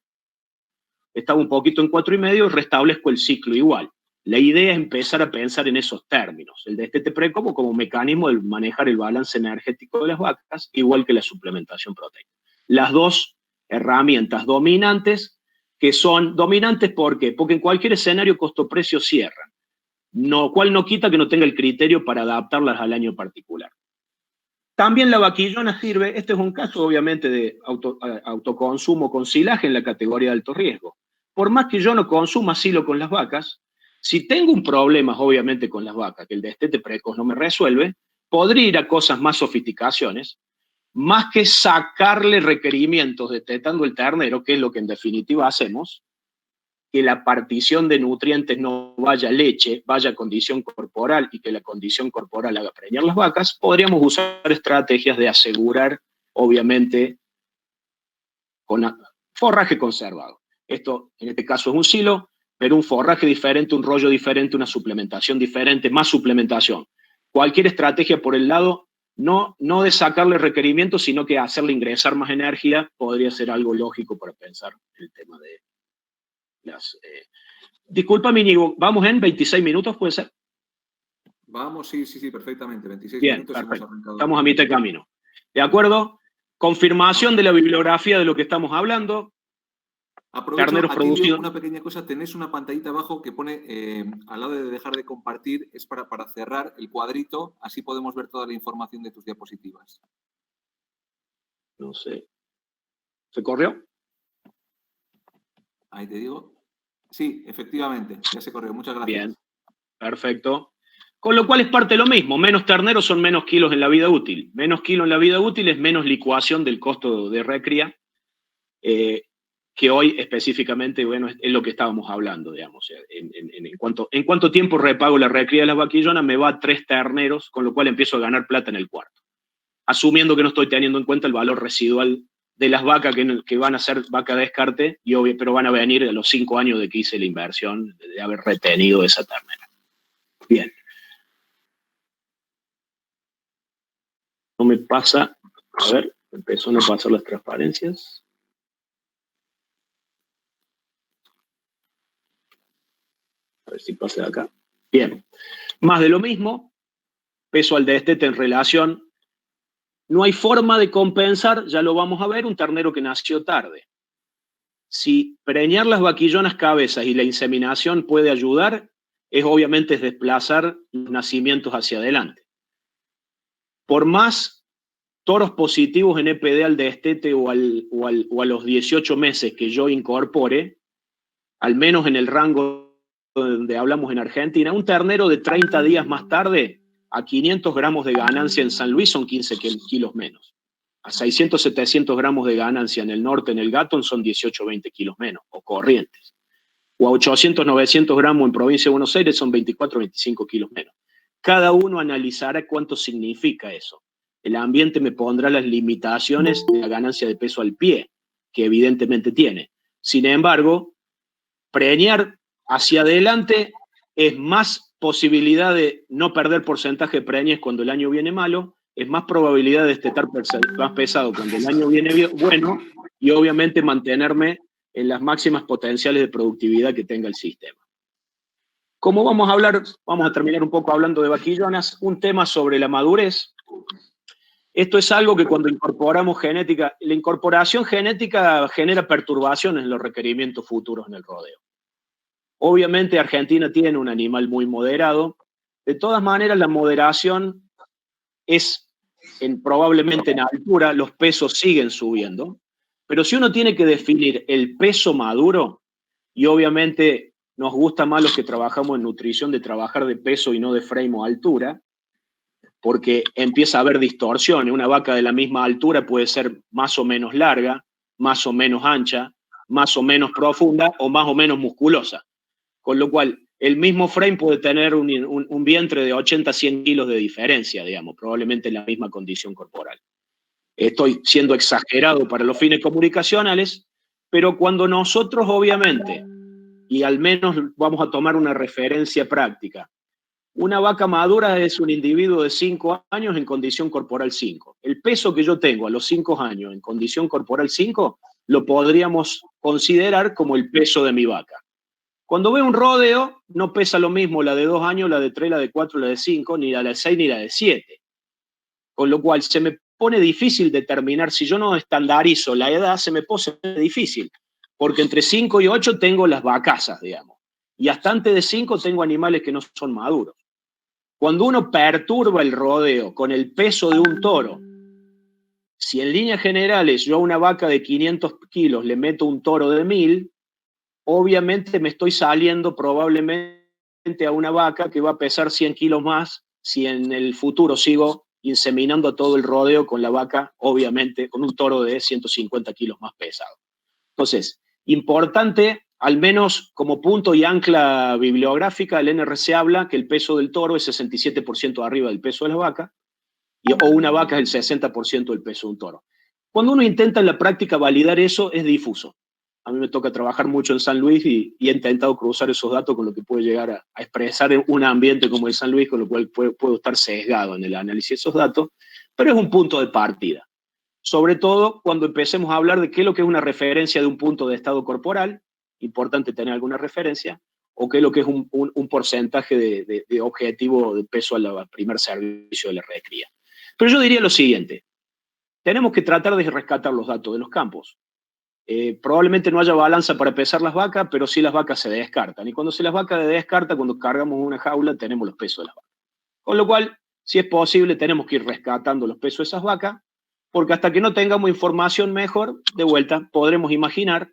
estaba un poquito en 4,5, restablezco el ciclo igual. La idea es empezar a pensar en esos términos. El destete precoz como mecanismo de manejar el balance energético de las vacas, igual que la suplementación proteica. Las dos herramientas dominantes, que son dominantes ¿por qué? Porque en cualquier escenario costo-precio cierran. Cual no quita que no tenga el criterio para adaptarlas al año particular. También la vaquillona sirve, este es un caso obviamente de autoconsumo con silaje en la categoría de alto riesgo. Por más que yo no consuma silo con las vacas, si tengo un problema obviamente con las vacas, que el destete precoz no me resuelve, podría ir a cosas más sofisticaciones, más que sacarle requerimientos destetando el ternero, que es lo que en definitiva hacemos, que la partición de nutrientes no vaya a leche, vaya a condición corporal y que la condición corporal haga preñar las vacas, podríamos usar estrategias de asegurar, obviamente, con forraje conservado. Esto, en este caso, es un silo, pero un forraje diferente, un rollo diferente, una suplementación diferente, más suplementación. Cualquier estrategia por el lado, no de sacarle requerimientos, sino que hacerle ingresar más energía, podría ser algo lógico para pensar el tema de disculpa, Íñigo, ¿vamos en 26 minutos, puede ser? Vamos, sí, perfectamente. 26 Bien, minutos perfecto. hemos arrancado. Estamos a mitad de camino. ¿De acuerdo? Confirmación de la bibliografía de lo que estamos hablando. Aprovecho, aquí una pequeña cosa, tenés una pantallita abajo que pone, al lado de dejar de compartir, es para cerrar el cuadrito, así podemos ver toda la información de tus diapositivas. No sé. ¿Se corrió? Ahí te digo. Sí, efectivamente, ya se corrió. Muchas gracias. Bien, perfecto. Con lo cual es parte de lo mismo. Menos terneros son menos kilos en la vida útil. Menos kilos en la vida útil es menos licuación del costo de recría. que hoy específicamente, bueno, es lo que estábamos hablando, digamos. En cuánto tiempo repago la recría de las vaquillonas, me va a 3 terneros, con lo cual empiezo a ganar plata en el cuarto. Asumiendo que no estoy teniendo en cuenta el valor residual de las vacas que van a ser vaca de descarte, pero van a venir a los 5 años de que hice la inversión, de haber retenido esa ternera. Bien. No me pasa, a ver, empezó a no pasar las transparencias. A ver si pasa de acá. Bien. Más de lo mismo, peso al destete en relación. No hay forma de compensar, ya lo vamos a ver, un ternero que nació tarde. Si preñar las vaquillonas cabezas y la inseminación puede ayudar, obviamente es desplazar los nacimientos hacia adelante. Por más toros positivos en EPD al destete o a los 18 meses que yo incorpore, al menos en el rango donde hablamos en Argentina, un ternero de 30 días más tarde, a 500 gramos de ganancia en San Luis son 15 kilos menos. A 600, 700 gramos de ganancia en el norte, en el Gatton, son 18, 20 kilos menos, o Corrientes. O a 800, 900 gramos en provincia de Buenos Aires son 24, 25 kilos menos. Cada uno analizará cuánto significa eso. El ambiente me pondrá las limitaciones de la ganancia de peso al pie, que evidentemente tiene. Sin embargo, preñar hacia adelante es más posibilidad de no perder porcentaje de preñez cuando el año viene malo, es más probabilidad de destetar más pesado cuando el año viene bueno, y obviamente mantenerme en las máximas potenciales de productividad que tenga el sistema. Como vamos a terminar un poco hablando de vaquillonas, un tema sobre la madurez. Esto es algo que cuando incorporamos genética, la incorporación genética genera perturbaciones en los requerimientos futuros en el rodeo. Obviamente Argentina tiene un animal muy moderado. De todas maneras, la moderación es probablemente en altura, los pesos siguen subiendo. Pero si uno tiene que definir el peso maduro, y obviamente nos gusta más los que trabajamos en nutrición de trabajar de peso y no de frame o altura, porque empieza a haber distorsiones. Una vaca de la misma altura puede ser más o menos larga, más o menos ancha, más o menos profunda o más o menos musculosa. Con lo cual, el mismo frame puede tener un vientre de 80 a 100 kilos de diferencia, digamos, probablemente en la misma condición corporal. Estoy siendo exagerado para los fines comunicacionales, pero cuando nosotros, obviamente, y al menos vamos a tomar una referencia práctica, una vaca madura es un individuo de 5 años en condición corporal 5. El peso que yo tengo a los 5 años en condición corporal 5 lo podríamos considerar como el peso de mi vaca. Cuando veo un rodeo, no pesa lo mismo la de 2 años, la de 3, la de 4, la de 5, ni la de 6, ni la de 7. Con lo cual se me pone difícil determinar, si yo no estandarizo la edad, se me pone difícil. Porque entre 5 y 8 tengo las vacasas, digamos. Y hasta antes de 5 tengo animales que no son maduros. Cuando uno perturba el rodeo con el peso de un toro, si en líneas generales yo a una vaca de 500 kilos le meto un toro de 1000, obviamente me estoy saliendo probablemente a una vaca que va a pesar 100 kilos más si en el futuro sigo inseminando todo el rodeo con la vaca, obviamente con un toro de 150 kilos más pesado. Entonces, importante, al menos como punto y ancla bibliográfica, el NRC habla que el peso del toro es 67% arriba del peso de la vaca, o una vaca es el 60% del peso de un toro. Cuando uno intenta en la práctica validar eso, es difuso. A mí me toca trabajar mucho en San Luis y he intentado cruzar esos datos con lo que puede llegar a expresar en un ambiente como el San Luis, con lo cual puedo estar sesgado en el análisis de esos datos, pero es un punto de partida. Sobre todo cuando empecemos a hablar de qué es lo que es una referencia de un punto de estado corporal, importante tener alguna referencia, o qué es lo que es un porcentaje de objetivo de peso al primer servicio de la recría. Pero yo diría lo siguiente, tenemos que tratar de rescatar los datos de los campos. Probablemente no haya balanza para pesar las vacas, pero sí las vacas se descartan. Y cuando se las vacas se descartan, cuando cargamos una jaula, tenemos los pesos de las vacas. Con lo cual, si es posible, tenemos que ir rescatando los pesos de esas vacas, porque hasta que no tengamos información mejor, de vuelta, podremos imaginar,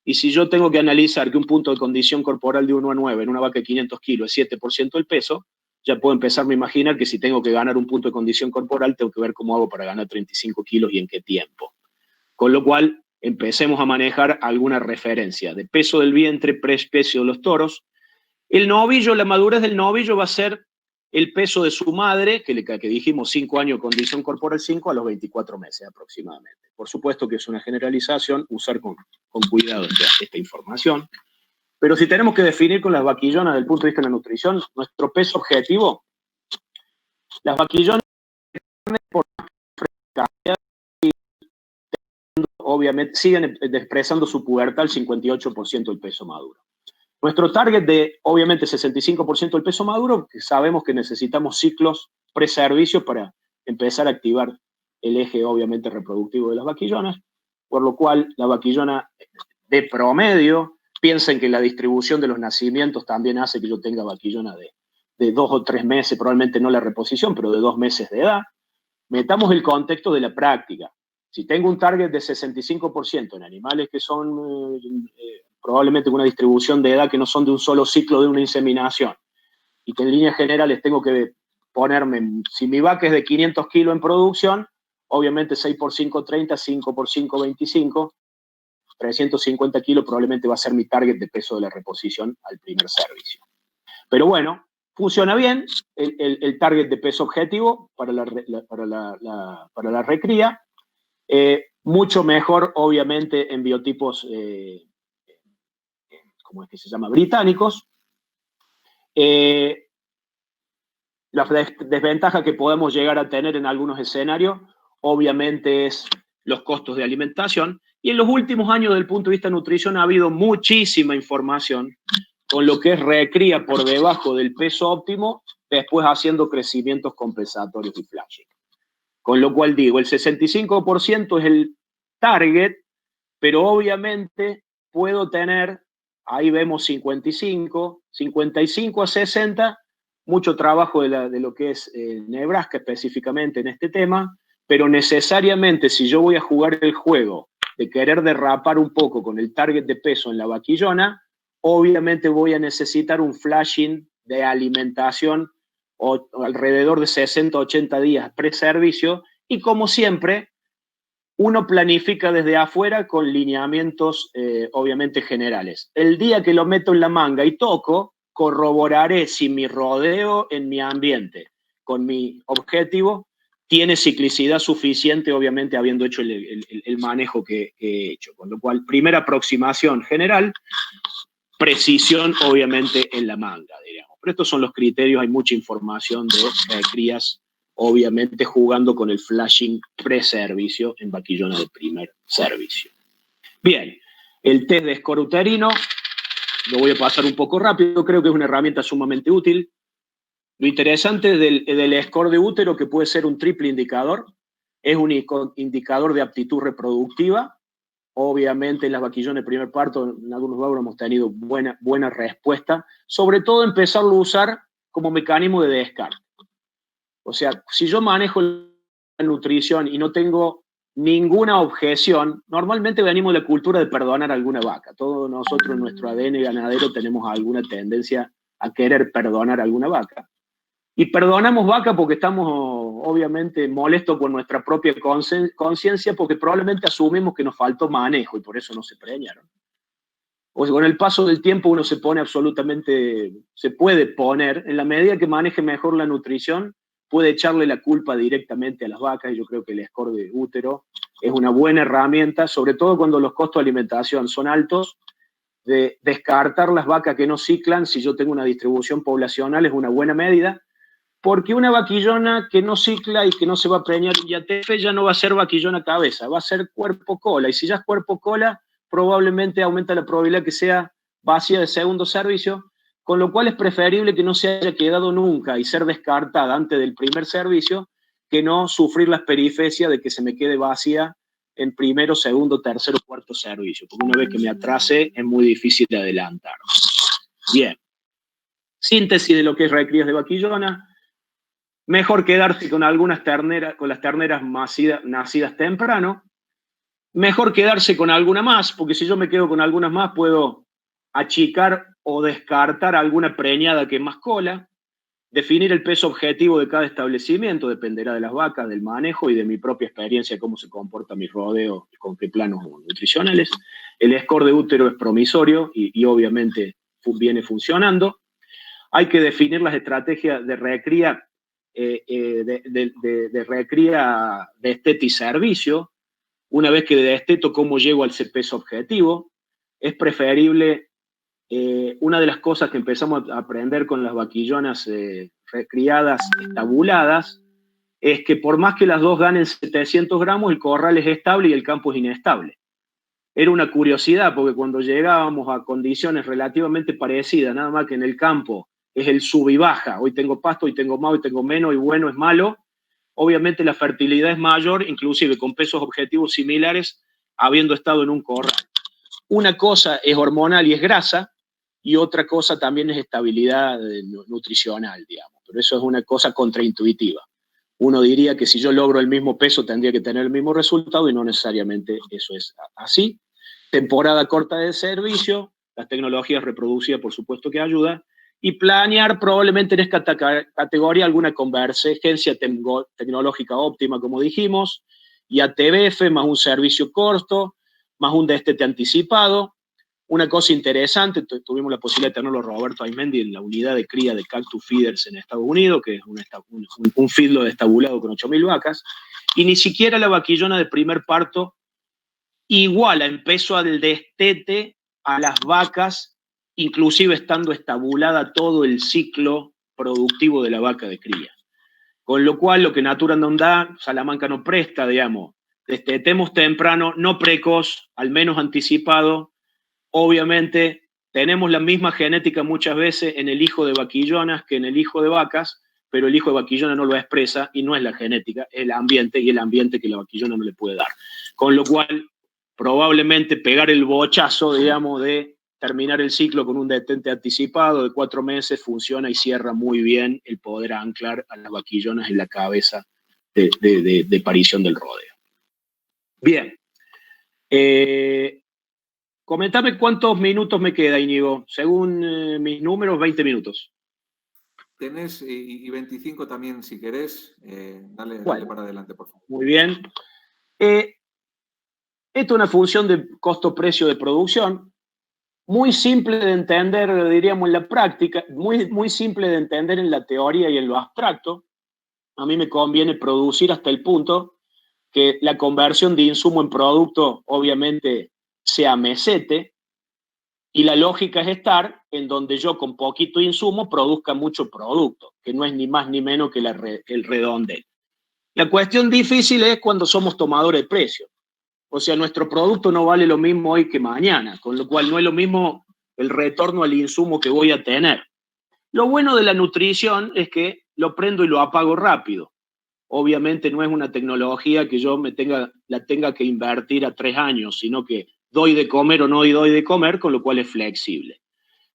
y si yo tengo que analizar que un punto de condición corporal de 1 a 9 en una vaca de 500 kilos es 7% del peso, ya puedo empezar a imaginar que si tengo que ganar un punto de condición corporal, tengo que ver cómo hago para ganar 35 kilos y en qué tiempo. Con lo cual, empecemos a manejar alguna referencia de peso del vientre, precio de los toros. El novillo, la madurez del novillo va a ser el peso de su madre, que dijimos 5 años, condición corporal 5, a los 24 meses aproximadamente. Por supuesto que es una generalización, usar con cuidado esta información. Pero si tenemos que definir con las vaquillonas desde el punto de vista de la nutrición, nuestro peso objetivo, las vaquillonas, por calidad, obviamente siguen expresando su pubertad al 58% del peso maduro. Nuestro target de, obviamente, 65% del peso maduro, que sabemos que necesitamos ciclos preservicios para empezar a activar el eje, obviamente, reproductivo de las vaquillonas, por lo cual la vaquillona de promedio, piensen que la distribución de los nacimientos también hace que yo tenga vaquillona de 2 o 3 meses, probablemente no la reposición, pero de 2 meses de edad. Metamos el contexto de la práctica. Si tengo un target de 65% en animales que son probablemente con una distribución de edad que no son de un solo ciclo de una inseminación, y que en líneas generales tengo que ponerme, si mi vaca es de 500 kilos en producción, obviamente 6 por 5, 30, 5 por 5, 25, 350 kilos probablemente va a ser mi target de peso de la reposición al primer servicio. Pero bueno, funciona bien el target de peso objetivo para la recría, mucho mejor obviamente en biotipos ¿cómo es que se llama? Británicos. La desventaja que podemos llegar a tener en algunos escenarios, obviamente, es los costos de alimentación. Y en los últimos años, desde el punto de vista de nutrición, ha habido muchísima información con lo que es recría por debajo del peso óptimo, después haciendo crecimientos compensatorios y flashing. Con lo cual digo, el 65% es el target, pero obviamente puedo tener, ahí vemos 55 a 60, mucho trabajo de lo que es Nebraska específicamente en este tema, pero necesariamente si yo voy a jugar el juego de querer derrapar un poco con el target de peso en la vaquillona, obviamente voy a necesitar un flashing de alimentación o alrededor de 60 a 80 días pre-servicio, y como siempre, uno planifica desde afuera con lineamientos obviamente generales. El día que lo meto en la manga y toco, corroboraré si mi rodeo en mi ambiente con mi objetivo tiene ciclicidad suficiente, obviamente habiendo hecho el manejo que he hecho. Con lo cual, primera aproximación general, precisión obviamente en la manga, diríamos. Pero estos son los criterios, hay mucha información de crías, obviamente jugando con el flashing pre-servicio en vaquillona de primer servicio. Bien, el test de score uterino, lo voy a pasar un poco rápido, creo que es una herramienta sumamente útil. Lo interesante del score de útero, que puede ser un triple indicador, es un indicador de aptitud reproductiva. Obviamente en las vaquillones de primer parto, en algunos lugares hemos tenido buena respuesta, sobre todo empezarlo a usar como mecanismo de descarte. O sea, si yo manejo la nutrición y no tengo ninguna objeción, normalmente venimos de la cultura de perdonar a alguna vaca. Todos nosotros en nuestro ADN ganadero tenemos alguna tendencia a querer perdonar a alguna vaca. Y perdonamos vaca porque estamos obviamente molestos con nuestra propia conciencia, porque probablemente asumimos que nos faltó manejo y por eso no se preñaron. O sea, con el paso del tiempo uno se puede poner, en la medida que maneje mejor la nutrición, puede echarle la culpa directamente a las vacas, y yo creo que el score de útero es una buena herramienta, sobre todo cuando los costos de alimentación son altos, de descartar las vacas que no ciclan. Si yo tengo una distribución poblacional, es una buena medida, porque una vaquillona que no cicla y que no se va a preñar en YTF ya no va a ser vaquillona cabeza, va a ser cuerpo-cola, y si ya es cuerpo-cola, probablemente aumenta la probabilidad que sea vacía de segundo servicio, con lo cual es preferible que no se haya quedado nunca y ser descartada antes del primer servicio, que no sufrir las perifesias de que se me quede vacía en primero, segundo, tercero, cuarto servicio, porque una vez que me atrase es muy difícil de adelantar. Bien, síntesis de lo que es recrías de vaquillona. Mejor quedarse con algunas terneras, con las terneras nacidas temprano. Mejor quedarse con alguna más, porque si yo me quedo con algunas más, puedo achicar o descartar alguna preñada que es más cola. Definir el peso objetivo de cada establecimiento dependerá de las vacas, del manejo y de mi propia experiencia, cómo se comporta mi rodeo, con qué planos nutricionales. El score de útero es promisorio y obviamente viene funcionando. Hay que definir las estrategias de recría, de recría, destete y servicio. Una vez que desteto, cómo llego al peso objetivo. Es preferible. Una de las cosas que empezamos a aprender con las vaquillonas recriadas estabuladas es que por más que las dos ganen 700 gramos, el corral es estable y el campo es inestable. Era una curiosidad porque cuando llegábamos a condiciones relativamente parecidas, nada más que en el campo es el sub y baja, hoy tengo pasto, hoy tengo más, hoy tengo menos, y bueno es malo, obviamente la fertilidad es mayor, inclusive con pesos objetivos similares, habiendo estado en un corral. Una cosa es hormonal y es grasa, y otra cosa también es estabilidad nutricional, digamos. Pero eso es una cosa contraintuitiva. Uno diría que si yo logro el mismo peso tendría que tener el mismo resultado y no necesariamente eso es así. Temporada corta de servicio, las tecnologías reproducidas por supuesto que ayudan, y planear probablemente en esta categoría alguna convergencia tecnológica óptima, como dijimos, y ATBF más un servicio corto, más un destete anticipado. Una cosa interesante, tuvimos la posibilidad de tenerlo Roberto Aimendi en la unidad de cría de Cactus Feeders en Estados Unidos, que es un feedlot estabulado con 8.000 vacas, y ni siquiera la vaquillona de primer parto iguala en peso al destete a las vacas, inclusive estando estabulada todo el ciclo productivo de la vaca de cría. Con lo cual, lo que Natura no da, Salamanca no presta, digamos, destetemos temprano, no precoz, al menos anticipado. Obviamente, tenemos la misma genética muchas veces en el hijo de vaquillonas que en el hijo de vacas, pero el hijo de vaquillona no lo expresa y no es la genética, es el ambiente, y el ambiente que la vaquillona no le puede dar. Con lo cual, probablemente pegar el bochazo, digamos, de terminar el ciclo con un detente anticipado de 4 meses funciona y cierra muy bien el poder anclar a las vaquillonas en la cabeza de parición del rodeo. Bien. Comentame cuántos minutos me queda, Íñigo. Según mis números, 20 minutos. Tenés y 25 también, si querés. Dale para adelante, por favor. Muy bien. Esto es una función de costo-precio de producción. Muy simple de entender, diríamos, en la práctica. Muy simple de entender en la teoría y en lo abstracto. A mí me conviene producir hasta el punto que la conversión de insumo en producto, obviamente, sea mesete, y la lógica es estar en donde yo con poquito insumo produzca mucho producto, que no es ni más ni menos que el redondel. La cuestión difícil es cuando somos tomadores de precio. O sea, nuestro producto no vale lo mismo hoy que mañana, con lo cual no es lo mismo el retorno al insumo que voy a tener. Lo bueno de la nutrición es que lo prendo y lo apago rápido. Obviamente no es una tecnología que yo la tenga que invertir a 3 años, sino que doy de comer o no doy de comer, con lo cual es flexible.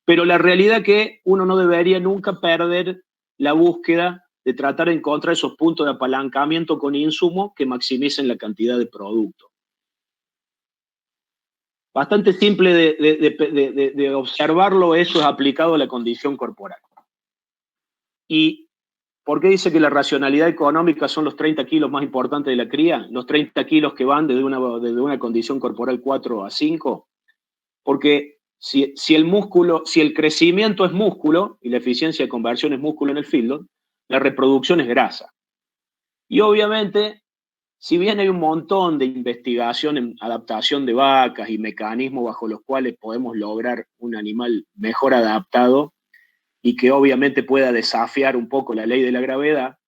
Pero la realidad es que uno no debería nunca perder la búsqueda de tratar de encontrar esos puntos de apalancamiento con insumo que maximicen la cantidad de producto. Bastante simple de observarlo, eso es aplicado a la condición corporal. ¿Y por qué dice que la racionalidad económica son los 30 kilos más importantes de la cría? Los 30 kilos que van desde una condición corporal 4 a 5. Porque si el crecimiento es músculo y la eficiencia de conversión es músculo en el feedlot, la reproducción es grasa. Y obviamente, si bien hay un montón de investigación en adaptación de vacas y mecanismos bajo los cuales podemos lograr un animal mejor adaptado y que obviamente pueda desafiar un poco la ley de la gravedad,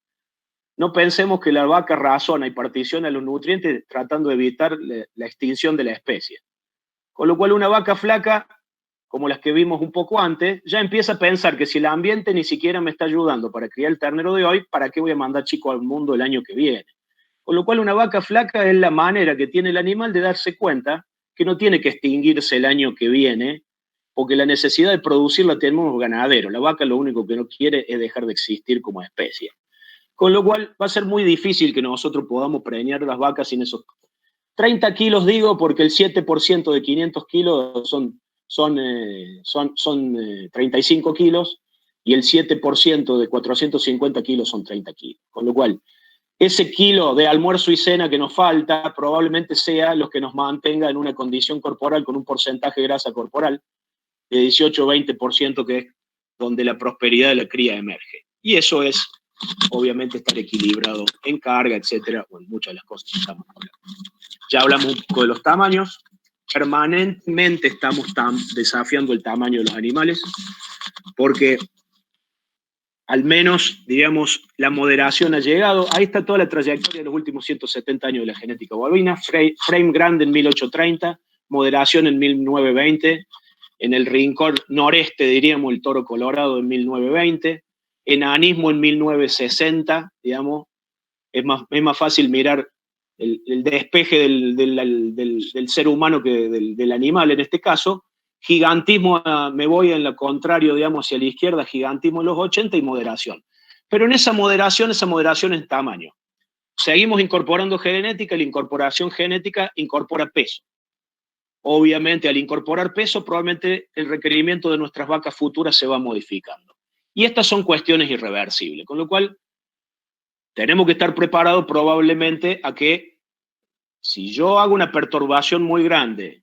no pensemos que la vaca razona y particiona los nutrientes tratando de evitar la extinción de la especie. Con lo cual una vaca flaca, como las que vimos un poco antes, ya empieza a pensar que si el ambiente ni siquiera me está ayudando para criar el ternero de hoy, ¿para qué voy a mandar chico al mundo el año que viene? Con lo cual una vaca flaca es la manera que tiene el animal de darse cuenta que no tiene que extinguirse el año que viene, porque la necesidad de producir la tenemos los ganaderos. La vaca lo único que no quiere es dejar de existir como especie. Con lo cual va a ser muy difícil que nosotros podamos preñar las vacas sin esos 30 kilos, digo, porque el 7% de 500 kilos son 35 kilos, y el 7% de 450 kilos son 30 kilos. Con lo cual, ese kilo de almuerzo y cena que nos falta probablemente sea lo que nos mantenga en una condición corporal con un porcentaje de grasa corporal de 18-20%, que es donde la prosperidad de la cría emerge. Y eso es, obviamente, estar equilibrado en carga, etcétera, o en muchas de las cosas que estamos hablando. Ya hablamos un poco de los tamaños. Permanentemente estamos desafiando el tamaño de los animales, porque al menos, digamos, la moderación ha llegado. Ahí está toda la trayectoria de los últimos 170 años de la genética bovina. Frame grande en 1830, moderación en 1920, en el rincón noreste, diríamos, el toro colorado en 1920, enanismo en 1960, digamos. Es más fácil mirar el despeje del ser humano que del animal en este caso. Gigantismo, me voy en lo contrario, digamos, hacia la izquierda, gigantismo en los 80 y moderación. Pero en esa moderación es tamaño. Seguimos incorporando genética, la incorporación genética incorpora peso. Obviamente, al incorporar peso, probablemente el requerimiento de nuestras vacas futuras se va modificando. Y estas son cuestiones irreversibles, con lo cual tenemos que estar preparados probablemente a que si yo hago una perturbación muy grande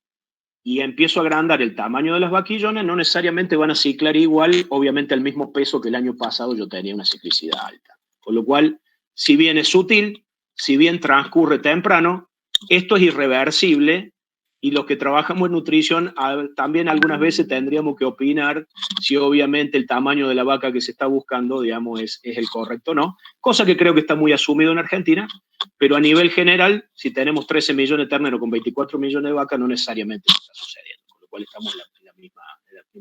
y empiezo a agrandar el tamaño de las vaquillonas, no necesariamente van a ciclar igual, obviamente al mismo peso que el año pasado yo tenía una ciclicidad alta. Con lo cual, si bien es sutil, si bien transcurre temprano, esto es irreversible, y los que trabajamos en nutrición también algunas veces tendríamos que opinar si obviamente el tamaño de la vaca que se está buscando, digamos, es el correcto o no, cosa que creo que está muy asumido en Argentina, pero a nivel general, si tenemos 13 millones de terneros con 24 millones de vacas, no necesariamente está sucediendo, con lo cual estamos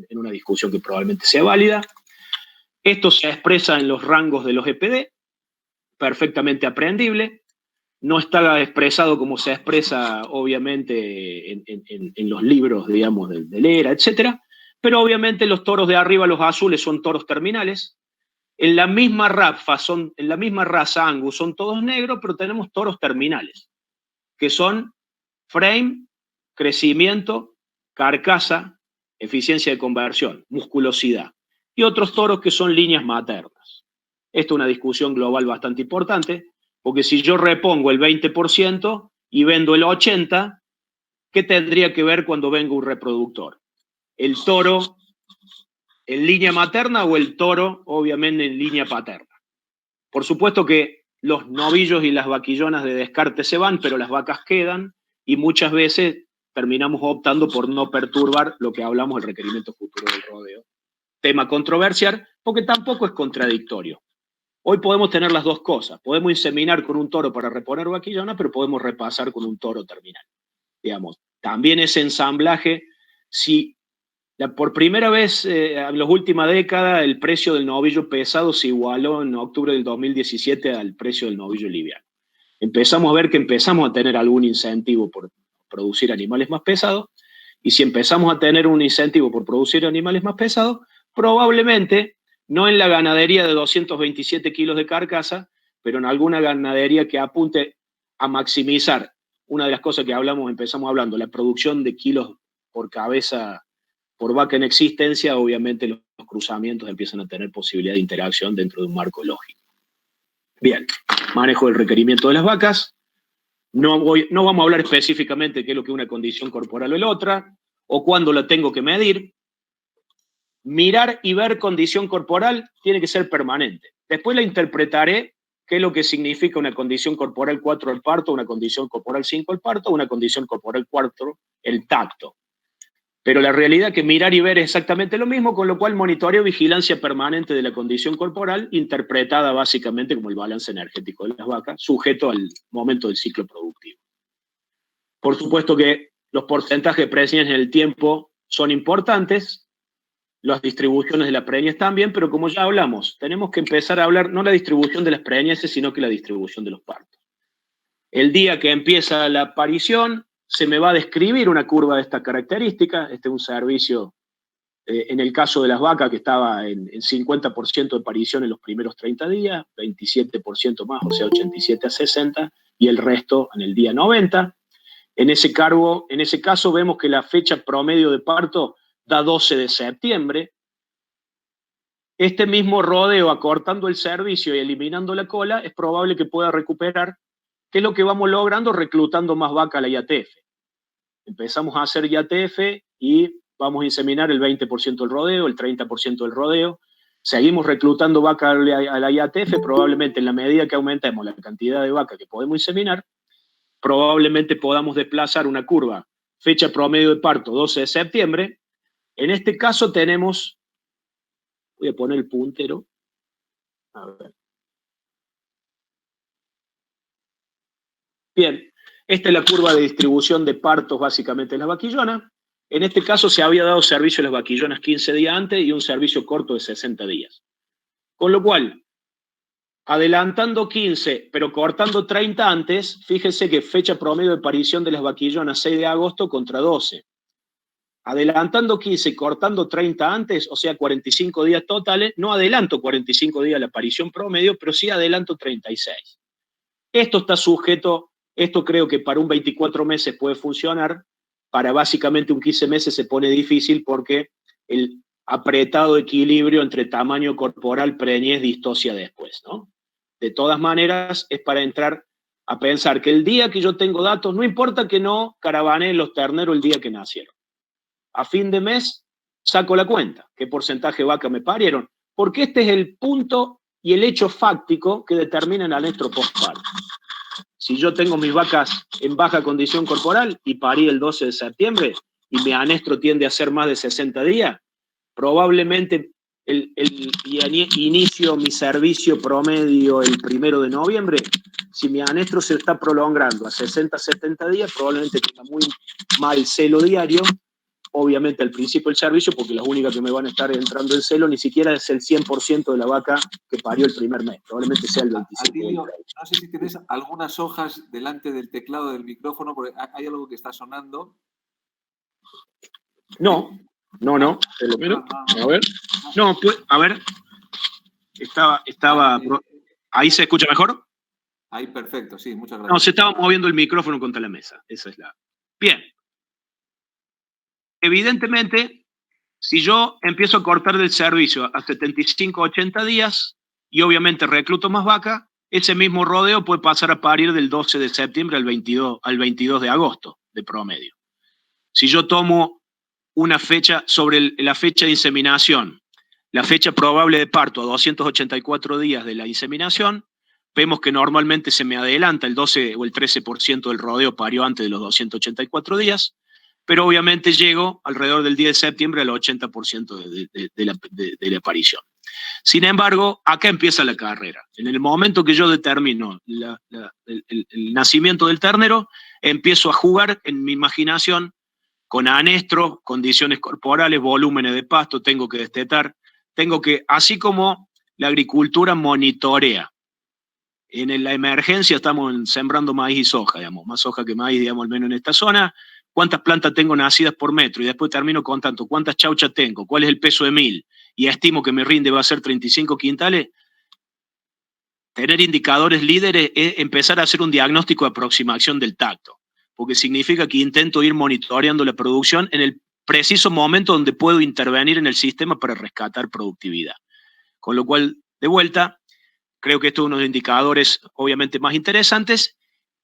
en una discusión que probablemente sea válida. Esto se expresa en los rangos de los EPD, perfectamente aprendible. No está expresado como se expresa, obviamente, en los libros, digamos, de Lera, etc. Pero obviamente los toros de arriba, los azules, son toros terminales. En la misma raza Angus son todos negros, pero tenemos toros terminales, que son frame, crecimiento, carcasa, eficiencia de conversión, musculosidad. Y otros toros que son líneas maternas. Esta es una discusión global bastante importante, porque si yo repongo el 20% y vendo el 80%, ¿qué tendría que ver cuando venga un reproductor? ¿El toro en línea materna o el toro, obviamente, en línea paterna? Por supuesto que los novillos y las vaquillonas de descarte se van, pero las vacas quedan, y muchas veces terminamos optando por no perturbar lo que hablamos, el requerimiento futuro del rodeo. Tema controversial, porque tampoco es contradictorio. Hoy podemos tener las dos cosas. Podemos inseminar con un toro para reponer vaquillona, pero podemos repasar con un toro terminal. Digamos, también ese ensamblaje, si por primera vez en las últimas décadas el precio del novillo pesado se igualó en octubre del 2017 al precio del novillo liviano. Empezamos a ver que empezamos a tener algún incentivo por producir animales más pesados, y si empezamos a tener un incentivo por producir animales más pesados, probablemente no en la ganadería de 227 kilos de carcasa, pero en alguna ganadería que apunte a maximizar una de las cosas que empezamos hablando, la producción de kilos por cabeza, por vaca en existencia. Obviamente los cruzamientos empiezan a tener posibilidad de interacción dentro de un marco lógico. Bien, manejo del requerimiento de las vacas. No vamos a hablar específicamente de qué es lo que es una condición corporal o la otra, o cuándo la tengo que medir. Mirar y ver condición corporal tiene que ser permanente. Después la interpretaré qué es lo que significa una condición corporal 4 al parto, una condición corporal 5 al parto, una condición corporal 4 el tacto. Pero la realidad es que mirar y ver es exactamente lo mismo, con lo cual monitoreo vigilancia permanente de la condición corporal, interpretada básicamente como el balance energético de las vacas, sujeto al momento del ciclo productivo. Por supuesto que los porcentajes de preñez en el tiempo son importantes, las distribuciones de las preñez también, pero como ya hablamos, tenemos que empezar a hablar no la distribución de las preñeces, sino que la distribución de los partos. El día que empieza la aparición, se me va a describir una curva de esta característica. Este es un servicio, en el caso de las vacas, que estaba en 50% de aparición en los primeros 30 días, 27% más, o sea, 87 a 60, y el resto en el día 90. En ese caso vemos que la fecha promedio de parto da 12 de septiembre. este mismo rodeo, acortando el servicio y eliminando la cola, es probable que pueda recuperar, que es lo que vamos logrando reclutando más vaca a la IATF. Empezamos a hacer IATF y vamos a inseminar el 20% del rodeo, el 30% del rodeo. Seguimos reclutando vaca a la IATF, probablemente en la medida que aumentemos la cantidad de vaca que podemos inseminar, probablemente podamos desplazar una curva, fecha promedio de parto 12 de septiembre. En este caso tenemos, voy a poner el puntero, a ver. Bien, esta es la curva de distribución de partos básicamente en la vaquillona. En este caso se había dado servicio a las vaquillonas 15 días antes y un servicio corto de 60 días. Con lo cual, adelantando 15, pero cortando 30 antes, fíjense que fecha promedio de parición de las vaquillonas 6 de agosto contra 12. Adelantando 15 y cortando 30 antes, o sea, 45 días totales, no adelanto 45 días la parición promedio, pero sí adelanto 36. Esto está sujeto, esto creo que para un 24 meses puede funcionar, para básicamente un 15 meses se pone difícil porque el apretado equilibrio entre tamaño corporal, preñez, distosia después, ¿no? De todas maneras, es para entrar a pensar que el día que yo tengo datos, no importa que no caravaneen los terneros el día que nacieron. A fin de mes saco la cuenta, qué porcentaje de vaca me parieron, porque este es el punto y el hecho fáctico que determinan al nuestro postparto. Si yo tengo mis vacas en baja condición corporal y parí el 12 de septiembre y mi anestro tiende a ser más de 60 días, probablemente inicio mi servicio promedio el 1 de noviembre. Si mi anestro se está prolongando a 60, 70 días, probablemente tenga muy mal celo diario. Obviamente al principio el servicio, porque las únicas que me van a estar entrando en celo ni siquiera es el 100% de la vaca que parió el primer mes, probablemente sea el 25%. Atilio, no sé si tienes algunas hojas delante del teclado del micrófono, porque hay algo que está sonando. No. A ver. No, pues, a ver. ¿Ahí se escucha mejor? Ahí, perfecto, sí, muchas gracias. No, se estaba moviendo el micrófono contra la mesa. Esa es la. Bien. Evidentemente, si yo empiezo a cortar del servicio a 75, 80 días y obviamente recluto más vaca, ese mismo rodeo puede pasar a parir del 12 de septiembre al 22 de agosto de promedio. Si yo tomo una fecha sobre la fecha de inseminación, la fecha probable de parto a 284 días de la inseminación, vemos que normalmente se me adelanta el 12 o el 13% del rodeo parió antes de los 284 días, pero obviamente llego alrededor del 10 de septiembre al 80% de la aparición. Sin embargo, acá empieza la carrera. En el momento que yo determino el nacimiento del ternero, empiezo a jugar en mi imaginación con anestro, condiciones corporales, volúmenes de pasto, tengo que destetar, así como la agricultura monitorea. En la emergencia estamos sembrando maíz y soja, digamos, más soja que maíz, digamos, al menos en esta zona. ¿Cuántas plantas tengo nacidas por metro? Y después termino contando cuántas chauchas tengo, cuál es el peso de 1000, y estimo que mi rinde va a ser 35 quintales. Tener indicadores líderes es empezar a hacer un diagnóstico de aproximación del tacto, porque significa que intento ir monitoreando la producción en el preciso momento donde puedo intervenir en el sistema para rescatar productividad. Con lo cual, de vuelta, creo que esto es uno de los indicadores obviamente más interesantes,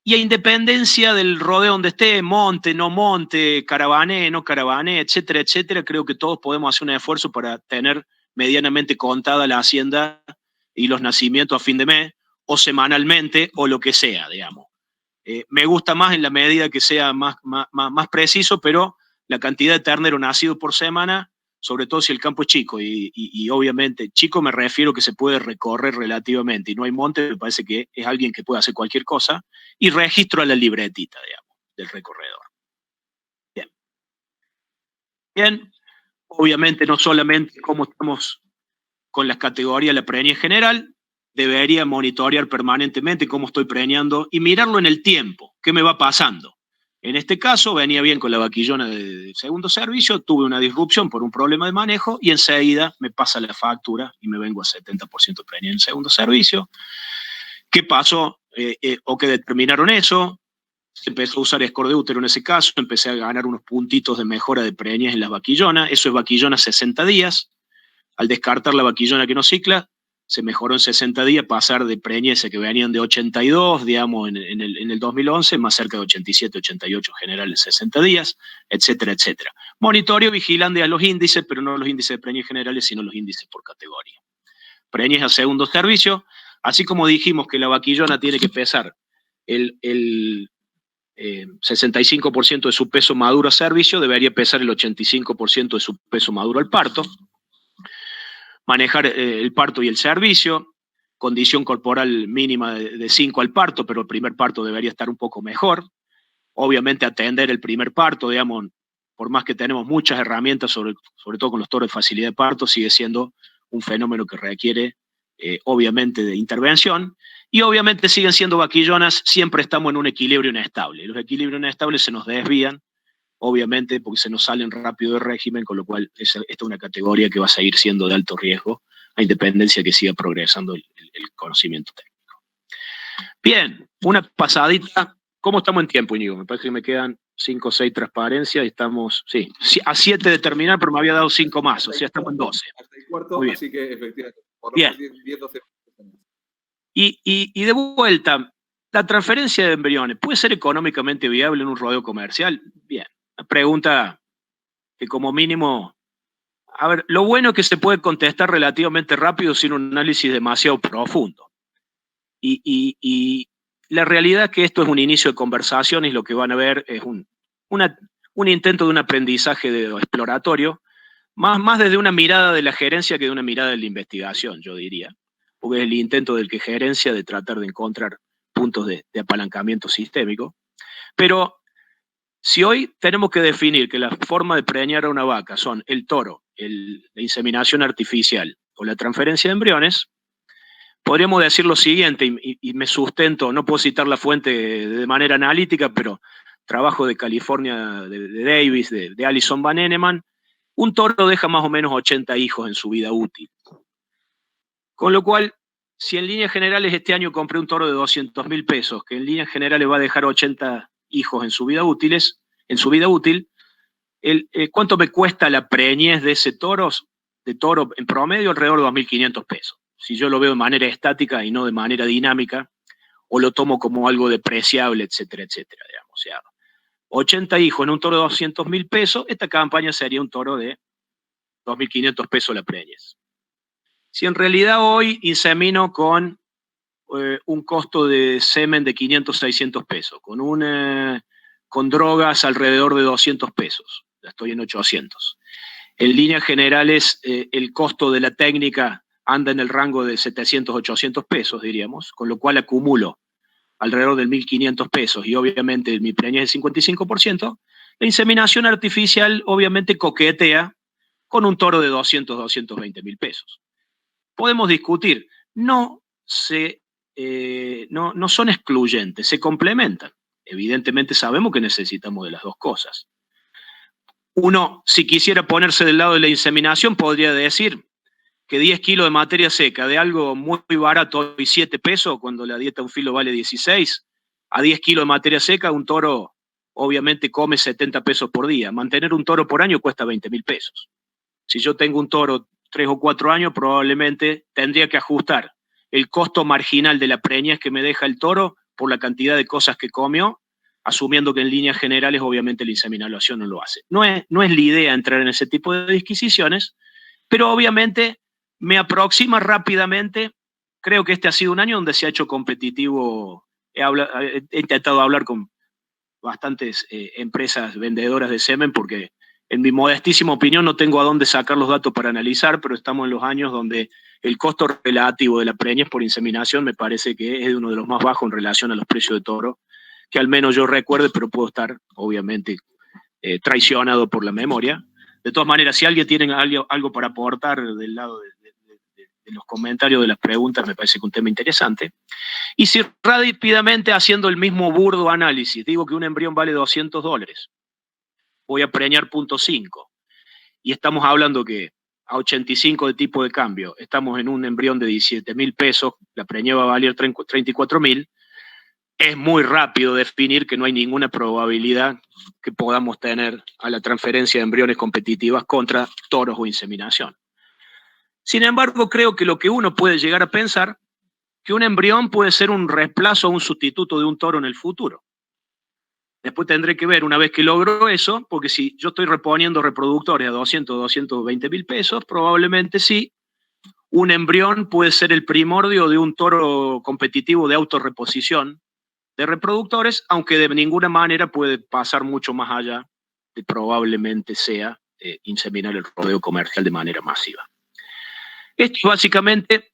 y a independencia del rodeo donde esté, monte, no monte, caravané, no caravané, etcétera, etcétera, creo que todos podemos hacer un esfuerzo para tener medianamente contada la hacienda y los nacimientos a fin de mes, o semanalmente, o lo que sea, digamos. Me gusta más en la medida que sea más preciso, pero la cantidad de ternero nacido por semana, sobre todo si el campo es chico, y obviamente chico me refiero que se puede recorrer relativamente, y no hay monte, me parece que es alguien que puede hacer cualquier cosa, y registro a la libretita, digamos, del recorredor. Bien. Bien, obviamente no solamente cómo estamos con las categorías de la preñez general, debería monitorear permanentemente cómo estoy preñando y mirarlo en el tiempo, qué me va pasando. En este caso, venía bien con la vaquillona de segundo servicio, tuve una disrupción por un problema de manejo y enseguida me pasa la factura y me vengo a 70% preñez en segundo servicio. ¿Qué pasó? ¿O qué determinaron eso? Se empezó a usar escor de útero en ese caso, empecé a ganar unos puntitos de mejora de preñez en las vaquillonas, eso es vaquillona 60 días. Al descartar la vaquillona que no cicla, se mejoró en 60 días, pasar de preñez que venían de 82, digamos, en el 2011, más cerca de 87, 88 general en 60 días, etcétera, etcétera. Monitoreo vigilante a los índices, pero no los índices de preñez generales, sino los índices por categoría. Preñez a segundo servicio, así como dijimos que la vaquillona tiene que pesar el 65% de su peso maduro a servicio, debería pesar el 85% de su peso maduro al parto. Manejar el parto y el servicio, condición corporal mínima de 5 al parto, pero el primer parto debería estar un poco mejor. Obviamente atender el primer parto, digamos, por más que tenemos muchas herramientas, sobre todo con los toros de facilidad de parto, sigue siendo un fenómeno que requiere, obviamente, de intervención. Y obviamente siguen siendo vaquillonas, siempre estamos en un equilibrio inestable. Los equilibrios inestables se nos desvían, obviamente, porque se nos salen rápido del régimen, con lo cual esta es una categoría que va a seguir siendo de alto riesgo, a independencia que siga progresando el conocimiento técnico. Bien, una pasadita. ¿Cómo estamos en tiempo, Íñigo? Me parece que me quedan 5 o 6 transparencias y estamos, sí, a 7 de terminar, pero me había dado 5 más, o sea, estamos en 12. Hasta el cuarto, así que efectivamente, por lo menos 10, 12. Y de vuelta, la transferencia de embriones, ¿puede ser económicamente viable en un rodeo comercial? Bien, la pregunta que como mínimo, a ver, lo bueno es que se puede contestar relativamente rápido sin un análisis demasiado profundo. Y la realidad es que esto es un inicio de conversación y lo que van a ver es un intento de un aprendizaje exploratorio, más desde una mirada de la gerencia que de una mirada de la investigación, yo diría. Porque es el intento del que gerencia de tratar de encontrar puntos de apalancamiento sistémico. Pero si hoy tenemos que definir que la forma de preñar a una vaca son el toro, la inseminación artificial o la transferencia de embriones, podríamos decir lo siguiente, y me sustento, no puedo citar la fuente de manera analítica, pero trabajo de California, de Davis, de Alison Van Enneman, un toro deja más o menos 80 hijos en su vida útil. Con lo cual, si en líneas generales este año compré un toro de 200.000 pesos, que en líneas generales va a dejar 80 hijos en su vida útil, ¿cuánto me cuesta la preñez de ese toro en promedio? Alrededor de 2.500 pesos. Si yo lo veo de manera estática y no de manera dinámica, o lo tomo como algo depreciable, etcétera, etcétera, digamos. O sea, 80 hijos en un toro de 200.000 pesos, esta campaña sería un toro de 2.500 pesos la preñez. Si en realidad hoy insemino con un costo de semen de 500, 600 pesos, con drogas alrededor de 200 pesos, ya estoy en 800. En líneas generales, el costo de la técnica anda en el rango de 700, 800 pesos, diríamos, con lo cual acumulo alrededor de 1.500 pesos y obviamente mi preñez es el 55%, la inseminación artificial obviamente coquetea con un toro de 200, 220.000 pesos. Podemos discutir, no son excluyentes, se complementan. Evidentemente sabemos que necesitamos de las dos cosas. Uno, si quisiera ponerse del lado de la inseminación, podría decir que 10 kilos de materia seca de algo muy barato y 7 pesos, cuando la dieta de un filo vale 16, a 10 kilos de materia seca, un toro obviamente come 70 pesos por día. Mantener un toro por año cuesta 20.000 pesos. Si yo tengo un toro 3 o 4 años, probablemente tendría que ajustar el costo marginal de la preñez que me deja el toro por la cantidad de cosas que comió, asumiendo que en líneas generales obviamente la inseminación no lo hace. No es la idea entrar en ese tipo de disquisiciones, pero obviamente me aproxima rápidamente. Creo que este ha sido un año donde se ha hecho competitivo. He intentado hablar con bastantes empresas vendedoras de semen porque en mi modestísima opinión no tengo a dónde sacar los datos para analizar, pero estamos en los años donde el costo relativo de la preñez por inseminación me parece que es uno de los más bajos en relación a los precios de toro, que al menos yo recuerde, pero puedo estar obviamente traicionado por la memoria. De todas maneras, si alguien tiene algo para aportar del lado de los comentarios de las preguntas, me parece que un tema interesante. Y si rápidamente haciendo el mismo burdo análisis, digo que un embrión vale $200, voy a preñar 0.5, y estamos hablando que a 85 de tipo de cambio, estamos en un embrión de 17.000 pesos, la preñez va a valer 34.000, es muy rápido definir que no hay ninguna probabilidad que podamos tener a la transferencia de embriones competitivas contra toros o inseminación. Sin embargo, creo que lo que uno puede llegar a pensar, que un embrión puede ser un reemplazo o un sustituto de un toro en el futuro. Después tendré que ver una vez que logro eso, porque si yo estoy reponiendo reproductores a 200, 220 mil pesos, probablemente sí, un embrión puede ser el primordio de un toro competitivo de autorreposición de reproductores, aunque de ninguna manera puede pasar mucho más allá de probablemente sea inseminar el rodeo comercial de manera masiva. Esto es básicamente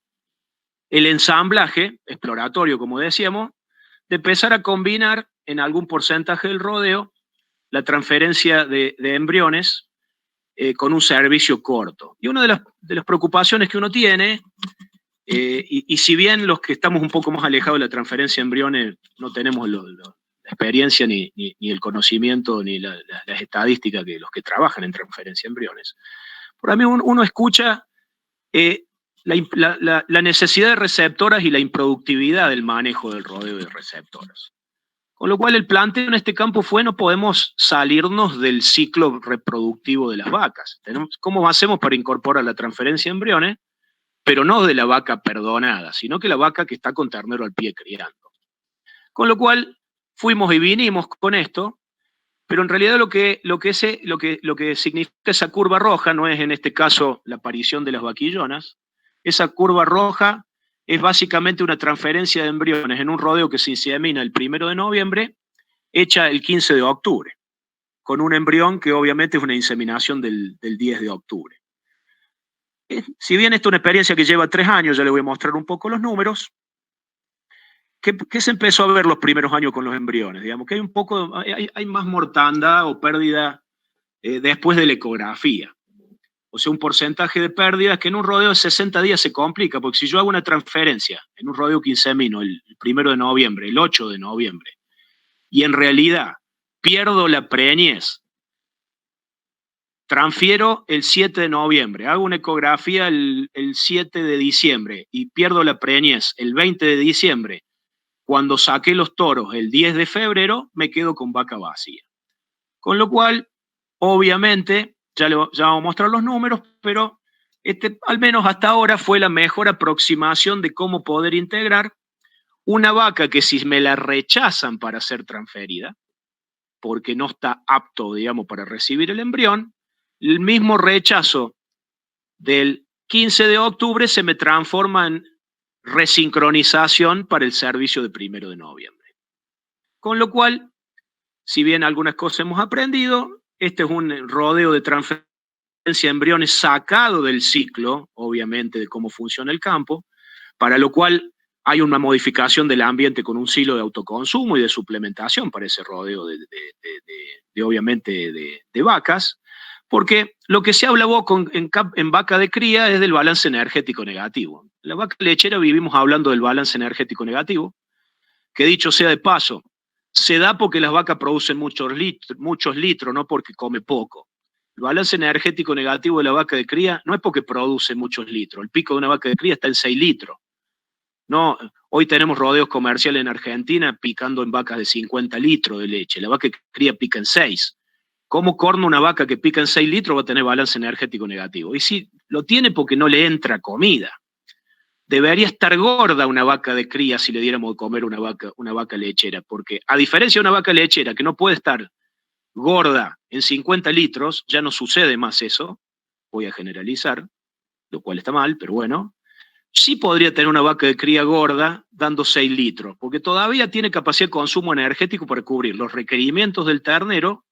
el ensamblaje exploratorio, como decíamos, de empezar a combinar en algún porcentaje del rodeo la transferencia de embriones con un servicio corto. Y una de las preocupaciones que uno tiene, y si bien los que estamos un poco más alejados de la transferencia de embriones no tenemos la experiencia ni el conocimiento ni las estadísticas que los que trabajan en transferencia de embriones, por mí uno escucha la necesidad de receptoras y la improductividad del manejo del rodeo de receptoras. Con lo cual el planteo en este campo fue: no podemos salirnos del ciclo reproductivo de las vacas. ¿Cómo hacemos para incorporar la transferencia de embriones? Pero no de la vaca perdonada, sino que la vaca que está con ternero al pie criando. Con lo cual fuimos y vinimos con esto, pero en realidad lo que significa esa curva roja no es en este caso la aparición de las vaquillonas. Esa curva roja es básicamente una transferencia de embriones en un rodeo que se insemina el 1 de noviembre, hecha el 15 de octubre, con un embrión que obviamente es una inseminación del 10 de octubre. Si bien esta es una experiencia que lleva 3 años, ya le voy a mostrar un poco los números. ¿Qué se empezó a ver los primeros años con los embriones? Digamos que hay más mortandad o pérdida después de la ecografía. O sea, un porcentaje de pérdidas que en un rodeo de 60 días se complica, porque si yo hago una transferencia en un rodeo que insemino el 1 de noviembre, el 8 de noviembre, y en realidad pierdo la preñez, transfiero el 7 de noviembre, hago una ecografía el 7 de diciembre y pierdo la preñez el 20 de diciembre, cuando saqué los toros el 10 de febrero, me quedo con vaca vacía. Con lo cual, obviamente, ya vamos a mostrar los números, pero al menos hasta ahora fue la mejor aproximación de cómo poder integrar una vaca que, si me la rechazan para ser transferida, porque no está apto, digamos, para recibir el embrión, el mismo rechazo del 15 de octubre se me transforma en resincronización para el servicio de 1 de noviembre. Con lo cual, si bien algunas cosas hemos aprendido, este es un rodeo de transferencia de embriones sacado del ciclo, obviamente, de cómo funciona el campo, para lo cual hay una modificación del ambiente con un silo de autoconsumo y de suplementación para ese rodeo obviamente, de vacas, porque lo que se habla en vaca de cría es del balance energético negativo. La vaca lechera vivimos hablando del balance energético negativo, que dicho sea de paso, se da porque las vacas producen muchos litros, no porque come poco. El balance energético negativo de la vaca de cría no es porque produce muchos litros. El pico de una vaca de cría está en 6 litros. No, hoy tenemos rodeos comerciales en Argentina picando en vacas de 50 litros de leche. La vaca de cría pica en 6. ¿Cómo corno una vaca que pica en 6 litros va a tener balance energético negativo? Y sí, lo tiene porque no le entra comida. Debería estar gorda una vaca de cría si le diéramos de comer una vaca lechera, porque a diferencia de una vaca lechera que no puede estar gorda en 50 litros, ya no sucede más eso, voy a generalizar, lo cual está mal, pero bueno, sí podría tener una vaca de cría gorda dando 6 litros, porque todavía tiene capacidad de consumo energético para cubrir los requerimientos del ternero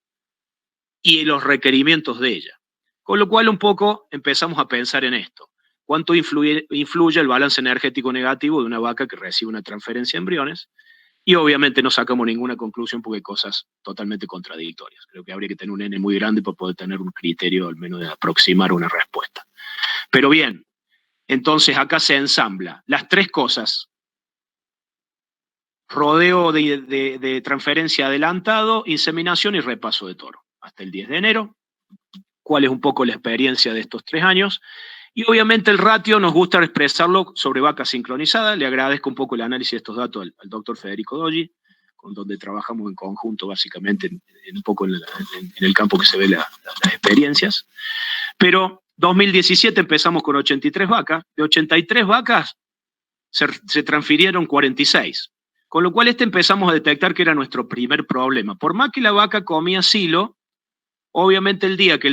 y los requerimientos de ella. Con lo cual un poco empezamos a pensar en esto. ¿Cuánto influye el balance energético negativo de una vaca que recibe una transferencia de embriones? Y obviamente no sacamos ninguna conclusión porque hay cosas totalmente contradictorias. Creo que habría que tener un N muy grande para poder tener un criterio al menos de aproximar una respuesta. Pero bien, entonces acá se ensambla las 3 cosas: rodeo de transferencia adelantado, inseminación y repaso de toro, hasta el 10 de enero. ¿Cuál es un poco la experiencia de estos 3 años? Y obviamente el ratio nos gusta expresarlo sobre vaca sincronizada. Le agradezco un poco el análisis de estos datos al doctor Federico Doggi, con donde trabajamos en conjunto básicamente un poco en el campo que se ve las experiencias. Pero 2017 empezamos con 83 vacas, de 83 vacas se transfirieron 46, con lo cual empezamos a detectar que era nuestro primer problema. Por más que la vaca comía silo, obviamente el día que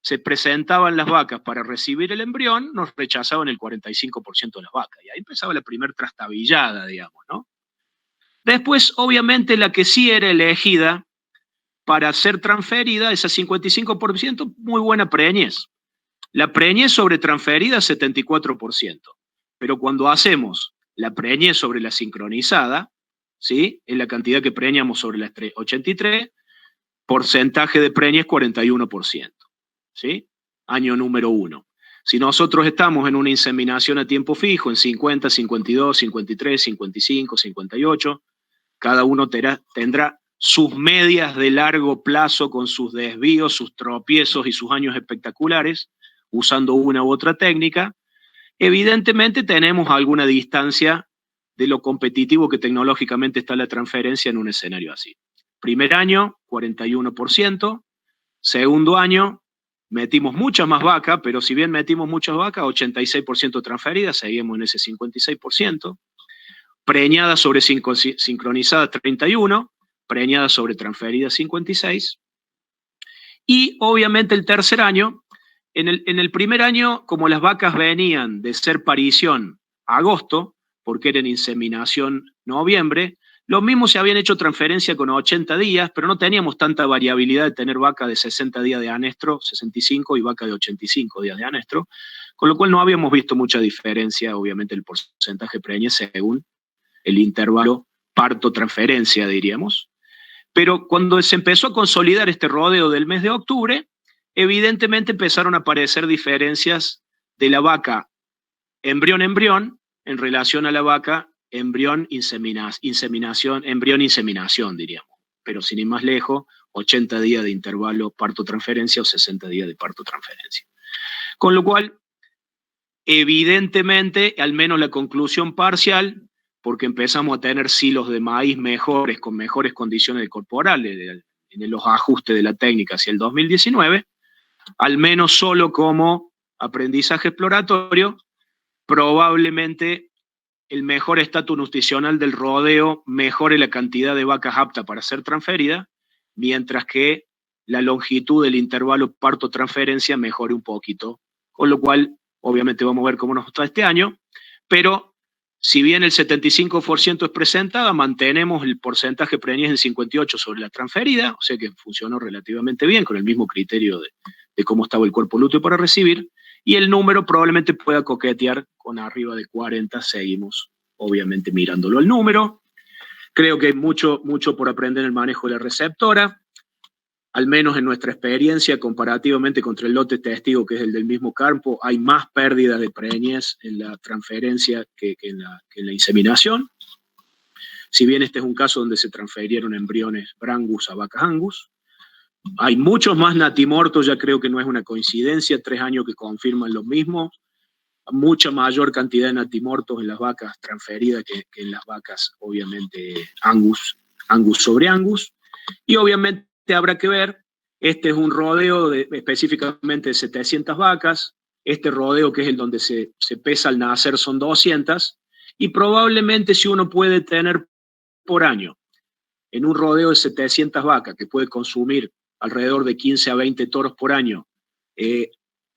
se presentaban las vacas para recibir el embrión, nos rechazaban el 45% de las vacas, y ahí empezaba la primera trastabillada, digamos, ¿no? Después, obviamente, la que sí era elegida para ser transferida, esa 55%, muy buena preñez. La preñez sobre transferida, 74%. Pero cuando hacemos la preñez sobre la sincronizada, ¿sí? Es la cantidad que preñamos sobre la 83, porcentaje de preñez 41%, ¿sí? Año número 1. Si nosotros estamos en una inseminación a tiempo fijo, en 50, 52, 53, 55, 58, cada uno tendrá sus medias de largo plazo con sus desvíos, sus tropiezos y sus años espectaculares, usando una u otra técnica. Evidentemente tenemos alguna distancia de lo competitivo que tecnológicamente está la transferencia en un escenario así. Primer año, 41%. Segundo año, metimos muchas más vacas, pero si bien metimos muchas vacas, 86% transferidas, seguimos en ese 56%. Preñadas sobre sincronizadas, 31%. Preñadas sobre transferidas, 56%. Y obviamente el tercer año, en el primer año, como las vacas venían de ser parición agosto, porque era en inseminación noviembre, lo mismo se habían hecho transferencia con 80 días, pero no teníamos tanta variabilidad de tener vaca de 60 días de anestro, 65, y vaca de 85 días de anestro, con lo cual no habíamos visto mucha diferencia, obviamente, el porcentaje preñez según el intervalo parto-transferencia, diríamos. Pero cuando se empezó a consolidar este rodeo del mes de octubre, evidentemente empezaron a aparecer diferencias de la vaca embrión-embrión en relación a la vaca embrión-inseminación, diríamos. Pero sin ir más lejos, 80 días de intervalo parto-transferencia o 60 días de parto-transferencia. Con lo cual, evidentemente, al menos la conclusión parcial, porque empezamos a tener silos de maíz mejores, con mejores condiciones corporales en los ajustes de la técnica hacia el 2019, al menos solo como aprendizaje exploratorio, probablemente el mejor estatus nutricional del rodeo mejore la cantidad de vacas aptas para ser transferida, mientras que la longitud del intervalo parto-transferencia mejore un poquito, con lo cual obviamente vamos a ver cómo nos está este año, pero si bien el 75% es presentada, mantenemos el porcentaje preñez en 58 sobre la transferida, o sea que funcionó relativamente bien, con el mismo criterio de cómo estaba el cuerpo lúteo para recibir, y el número probablemente pueda coquetear con arriba de 40, seguimos obviamente mirándolo al número. Creo que hay mucho por aprender en el manejo de la receptora, al menos en nuestra experiencia, comparativamente contra el lote testigo, que es el del mismo campo, hay más pérdida de preñez en la transferencia que en la inseminación. Si bien este es un caso donde se transfirieron embriones Brangus a vacas Angus, hay muchos más natimortos, ya creo que no es una coincidencia, 3 años que confirman lo mismo, mucha mayor cantidad de natimortos en las vacas transferidas que en las vacas, obviamente, Angus sobre Angus, y obviamente habrá que ver, este es un rodeo específicamente de 700 vacas, este rodeo que es el donde se pesa al nacer son 200, y probablemente si uno puede tener por año, en un rodeo de 700 vacas, que puede consumir alrededor de 15 a 20 toros por año,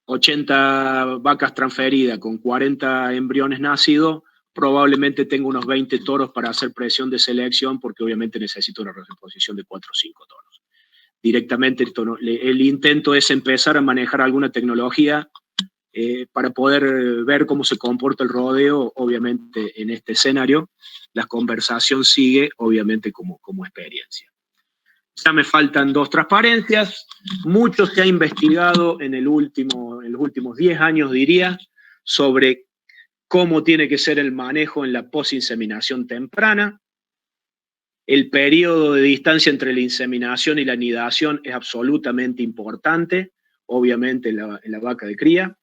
80 vacas transferidas con 40 embriones nacidos, probablemente tenga unos 20 toros para hacer presión de selección, porque obviamente necesito una reposición de 4 o 5 toros. Directamente el intento es empezar a manejar alguna tecnología para poder ver cómo se comporta el rodeo, obviamente en este escenario. La conversación sigue, obviamente, como experiencia. Ya me faltan 2 transparencias. Mucho se ha investigado en los últimos 10 años, diría, sobre cómo tiene que ser el manejo en la posinseminación temprana. El periodo de distancia entre la inseminación y la anidación es absolutamente importante, obviamente en la vaca de cría.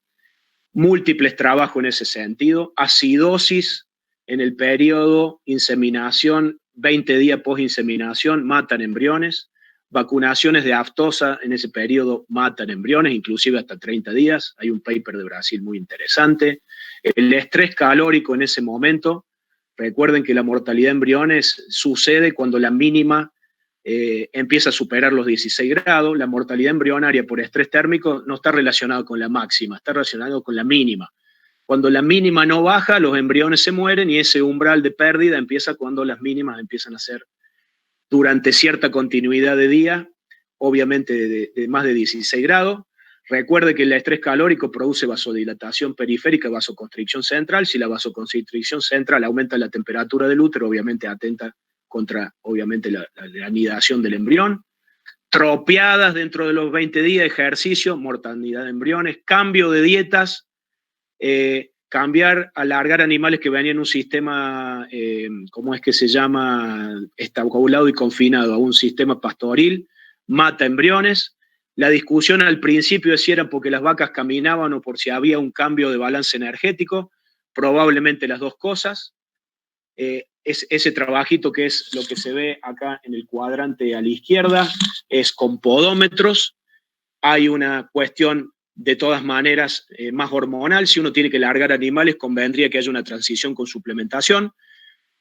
Múltiples trabajos en ese sentido. Acidosis en el periodo inseminación, 20 días post-inseminación, matan embriones. vacunaciones de aftosa en ese periodo matan embriones, inclusive hasta 30 días. Hay un paper de Brasil muy interesante. El estrés calórico en ese momento, recuerden que la mortalidad de embriones sucede cuando la mínima empieza a superar los 16 grados. La mortalidad embrionaria por estrés térmico no está relacionada con la máxima, está relacionada con la mínima. Cuando la mínima no baja, los embriones se mueren y ese umbral de pérdida empieza cuando las mínimas empiezan a ser durante cierta continuidad de día, obviamente de más de 16 grados. Recuerde que el estrés calórico produce vasodilatación periférica y vasoconstricción central. Si la vasoconstricción central aumenta la temperatura del útero, obviamente atenta contra, obviamente, la anidación del embrión. Tropeadas dentro de los 20 días, ejercicio, mortalidad de embriones, cambio de dietas, cambiar, alargar animales que venían en un sistema, ¿cómo es que se llama? Estabulado y confinado a un sistema pastoril, mata embriones. La discusión al principio es si era porque las vacas caminaban o por si había un cambio de balance energético, probablemente las dos cosas. Es ese trabajito que es lo que se ve acá en el cuadrante a la izquierda, es con podómetros. Hay una cuestión de todas maneras más hormonal. Si uno tiene que largar animales, convendría que haya una transición con suplementación,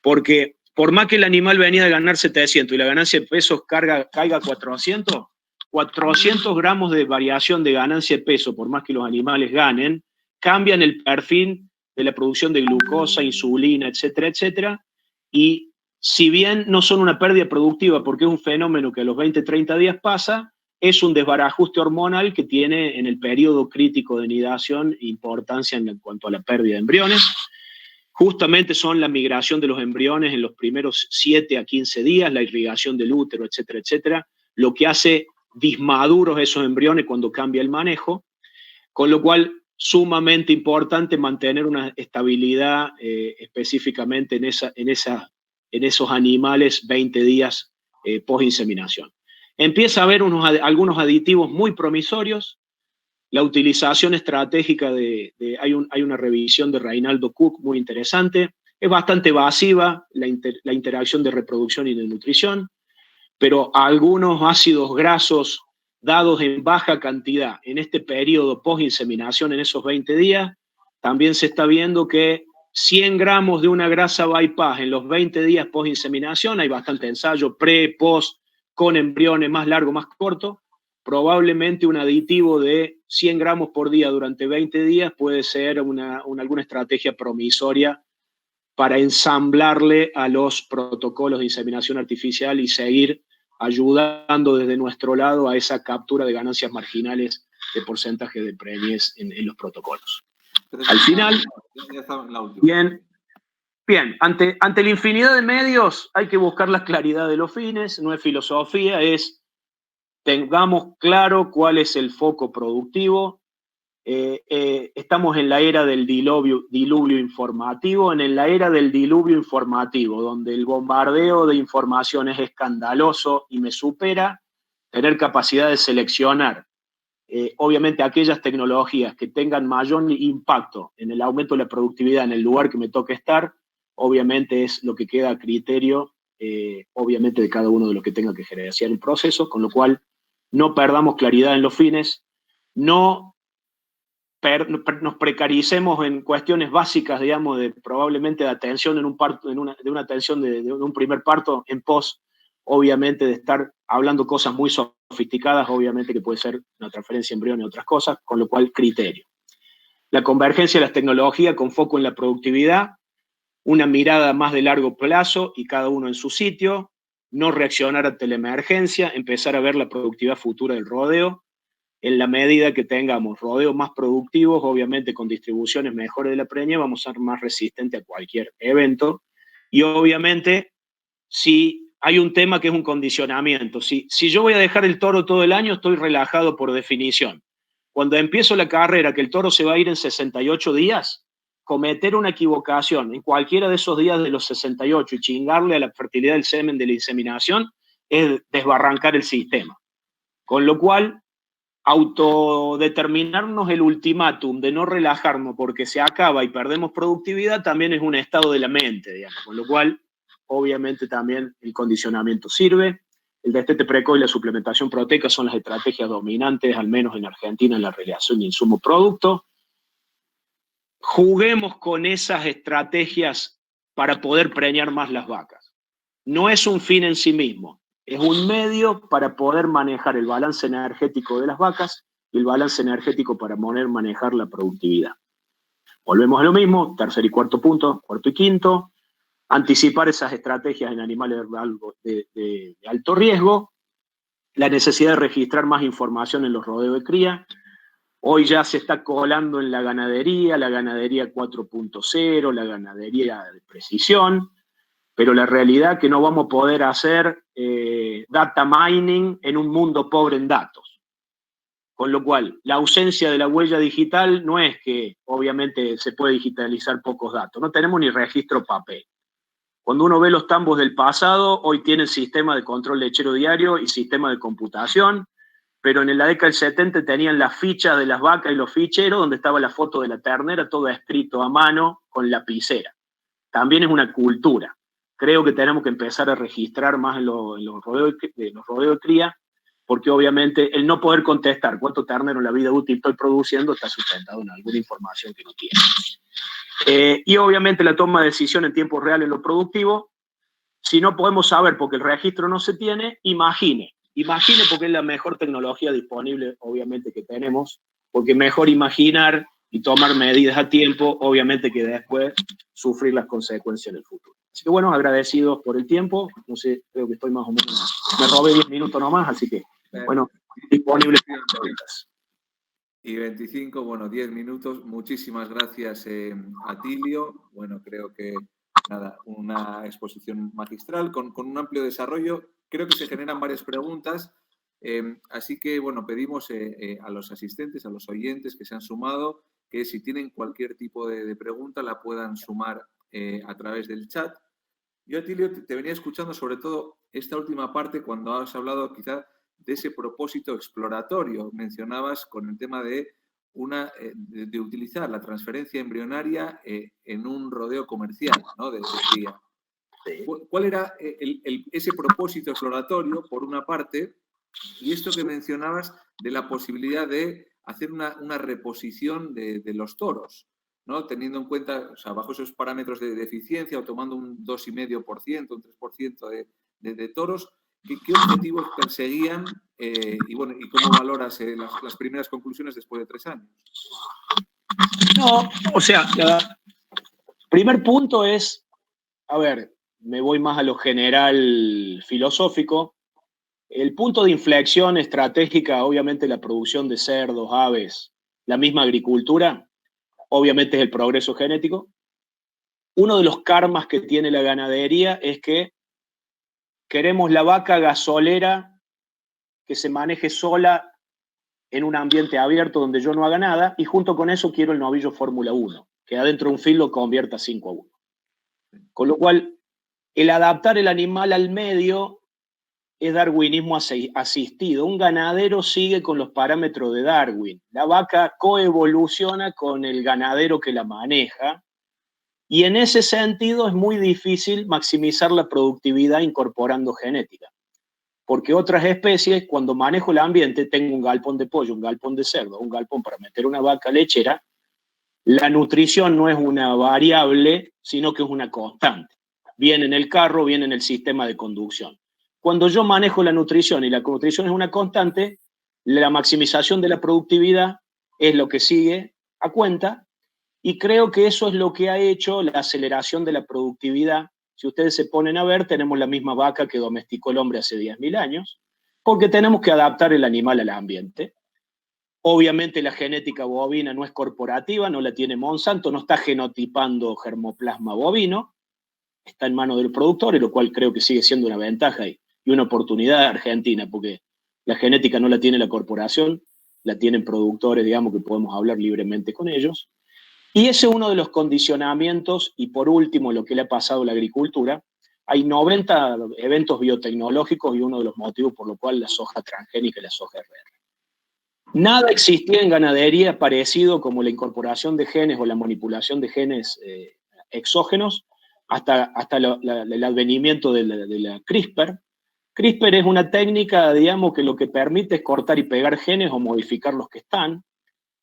porque por más que el animal venía de ganar 700 y la ganancia de peso caiga a 400 gramos de variación de ganancia de peso, por más que los animales ganen, cambian el perfil de la producción de glucosa, insulina, etcétera, etcétera, y si bien no son una pérdida productiva porque es un fenómeno que a los 20, 30 días pasa, es un desbarajuste hormonal que tiene en el periodo crítico de nidación importancia en cuanto a la pérdida de embriones. Justamente son la migración de los embriones en los primeros 7 a 15 días, la irrigación del útero, etcétera, etcétera, lo que hace dismaduros esos embriones cuando cambia el manejo, con lo cual sumamente importante mantener una estabilidad específicamente en esos animales 20 días post-inseminación. Empieza a haber algunos aditivos muy promisorios. La utilización estratégica hay una revisión de Reinaldo Cook muy interesante. Es bastante evasiva la interacción de reproducción y de nutrición, pero algunos ácidos grasos dados en baja cantidad en este periodo post-inseminación, en esos 20 días, también se está viendo que 100 gramos de una grasa bypass en los 20 días post-inseminación, hay bastante ensayo pre, post, con embriones más largo, más corto, probablemente un aditivo de 100 gramos por día durante 20 días puede ser alguna estrategia promisoria para ensamblarle a los protocolos de inseminación artificial y seguir ayudando desde nuestro lado a esa captura de ganancias marginales de porcentaje de preñez en los protocolos. Al final, bien, ante la infinidad de medios hay que buscar la claridad de los fines, no es filosofía, tengamos claro cuál es el foco productivo. Estamos en la era del diluvio informativo, en la era del diluvio informativo, donde el bombardeo de información es escandaloso y me supera. Tener capacidad de seleccionar, obviamente, aquellas tecnologías que tengan mayor impacto en el aumento de la productividad en el lugar que me toque estar, obviamente es lo que queda a criterio, obviamente, de cada uno de los que tenga que gerenciar el proceso, con lo cual no perdamos claridad en los fines, no nos precaricemos en cuestiones básicas, digamos, probablemente de atención en un parto, de una atención de un primer parto en pos, obviamente de estar hablando cosas muy sofisticadas, obviamente que puede ser una transferencia embrión y otras cosas, con lo cual criterio. La convergencia de las tecnologías con foco en la productividad, una mirada más de largo plazo y cada uno en su sitio, no reaccionar ante la emergencia, empezar a ver la productividad futura del rodeo. En la medida que tengamos rodeos más productivos, obviamente con distribuciones mejores de la preñez, vamos a ser más resistentes a cualquier evento. Y obviamente, si hay un tema que es un condicionamiento, si yo voy a dejar el toro todo el año, estoy relajado por definición. Cuando empiezo la carrera, que el toro se va a ir en 68 días, cometer una equivocación en cualquiera de esos días de los 68 y chingarle a la fertilidad del semen de la inseminación es desbarrancar el sistema. Con lo cual, autodeterminarnos el ultimátum de no relajarnos porque se acaba y perdemos productividad también es un estado de la mente, digamos, con lo cual obviamente también el condicionamiento sirve. el destete precoz y la suplementación proteica son las estrategias dominantes, al menos en Argentina, en la relación de insumo-producto. Juguemos con esas estrategias para poder preñar más las vacas. No es un fin en sí mismo, es un medio para poder manejar el balance energético de las vacas y el balance energético para poder manejar la productividad. Volvemos a lo mismo, tercer y cuarto punto, cuarto y quinto, anticipar esas estrategias en animales de alto riesgo, la necesidad de registrar más información en los rodeos de cría. Hoy ya se está colando en la ganadería 4.0, la ganadería de precisión, pero la realidad es que no vamos a poder hacer data mining en un mundo pobre en datos. Con lo cual, la ausencia de la huella digital no es que obviamente se puede digitalizar pocos datos, no tenemos ni registro papel. Cuando uno ve los tambos del pasado, hoy tienen sistema de control lechero diario y sistema de computación, pero en la década del 70 tenían las fichas de las vacas y los ficheros donde estaba la foto de la ternera, todo escrito a mano con lapicera. También es una cultura. Creo que tenemos que empezar a registrar más en los rodeos de cría, porque obviamente el no poder contestar cuánto ternero en la vida útil estoy produciendo está sustentado en alguna información que no tiene. Y obviamente la toma de decisión en tiempo real en lo productivo, si no podemos saber porque el registro no se tiene, imagine porque es la mejor tecnología disponible obviamente que tenemos, porque mejor imaginar y tomar medidas a tiempo, obviamente que después sufrir las consecuencias en el futuro. Así que bueno, agradecidos por el tiempo, no sé, creo que estoy más o menos, me robé 10 minutos nomás, así que bueno, disponible para preguntas. Y 25, bueno, 10 minutos. Muchísimas gracias, Atilio. Bueno, creo que nada, una exposición magistral con un amplio desarrollo. Creo que se generan varias preguntas. Así que, bueno, pedimos a los asistentes, a los oyentes que se han sumado, que si tienen cualquier tipo de pregunta la puedan sumar a través del chat. Yo, Atilio, te venía escuchando sobre todo esta última parte cuando has hablado quizá de ese propósito exploratorio. Mencionabas con el tema de utilizar la transferencia embrionaria en un rodeo comercial, ¿no? de cría. ¿Cuál era ese propósito exploratorio, por una parte, y esto que mencionabas de la posibilidad de hacer una reposición de los toros, ¿no? Teniendo en cuenta, o sea, bajo esos parámetros de eficiencia o tomando un 2,5%, un 3% de toros, ¿qué objetivos perseguían y cómo valoras las primeras conclusiones después de 3 años? No, o sea, primer punto es, a ver, me voy más a lo general filosófico. El punto de inflexión estratégica, obviamente la producción de cerdos, aves, la misma agricultura, obviamente es el progreso genético. Uno de los karmas que tiene la ganadería es que queremos la vaca gasolera que se maneje sola en un ambiente abierto donde yo no haga nada, y junto con eso quiero el novillo Fórmula 1, que adentro de un field lo convierta 5-1. Con lo cual, el adaptar el animal al medio es darwinismo asistido. Un ganadero sigue con los parámetros de Darwin. La vaca coevoluciona con el ganadero que la maneja, y en ese sentido es muy difícil maximizar la productividad incorporando genética. Porque otras especies, cuando manejo el ambiente, tengo un galpón de pollo, un galpón de cerdo, un galpón para meter una vaca lechera, la nutrición no es una variable, sino que es una constante. Viene en el carro, viene en el sistema de conducción. Cuando yo manejo la nutrición y la nutrición es una constante, la maximización de la productividad es lo que sigue a cuenta, y creo que eso es lo que ha hecho la aceleración de la productividad. Si ustedes se ponen a ver, tenemos la misma vaca que domesticó el hombre hace 10.000 años, porque tenemos que adaptar el animal al ambiente. Obviamente la genética bovina no es corporativa, no la tiene Monsanto, no está genotipando germoplasma bovino, está en manos del productor, y lo cual creo que sigue siendo una ventaja y una oportunidad de Argentina, porque la genética no la tiene la corporación, la tienen productores, digamos, que podemos hablar libremente con ellos. Y ese es uno de los condicionamientos. Y por último, lo que le ha pasado a la agricultura, hay 90 eventos biotecnológicos, y uno de los motivos por lo cual la soja transgénica y la soja RR. Nada existía en ganadería parecido como la incorporación de genes o la manipulación de genes exógenos hasta el advenimiento de la CRISPR, CRISPR es una técnica, digamos, que lo que permite es cortar y pegar genes o modificar los que están,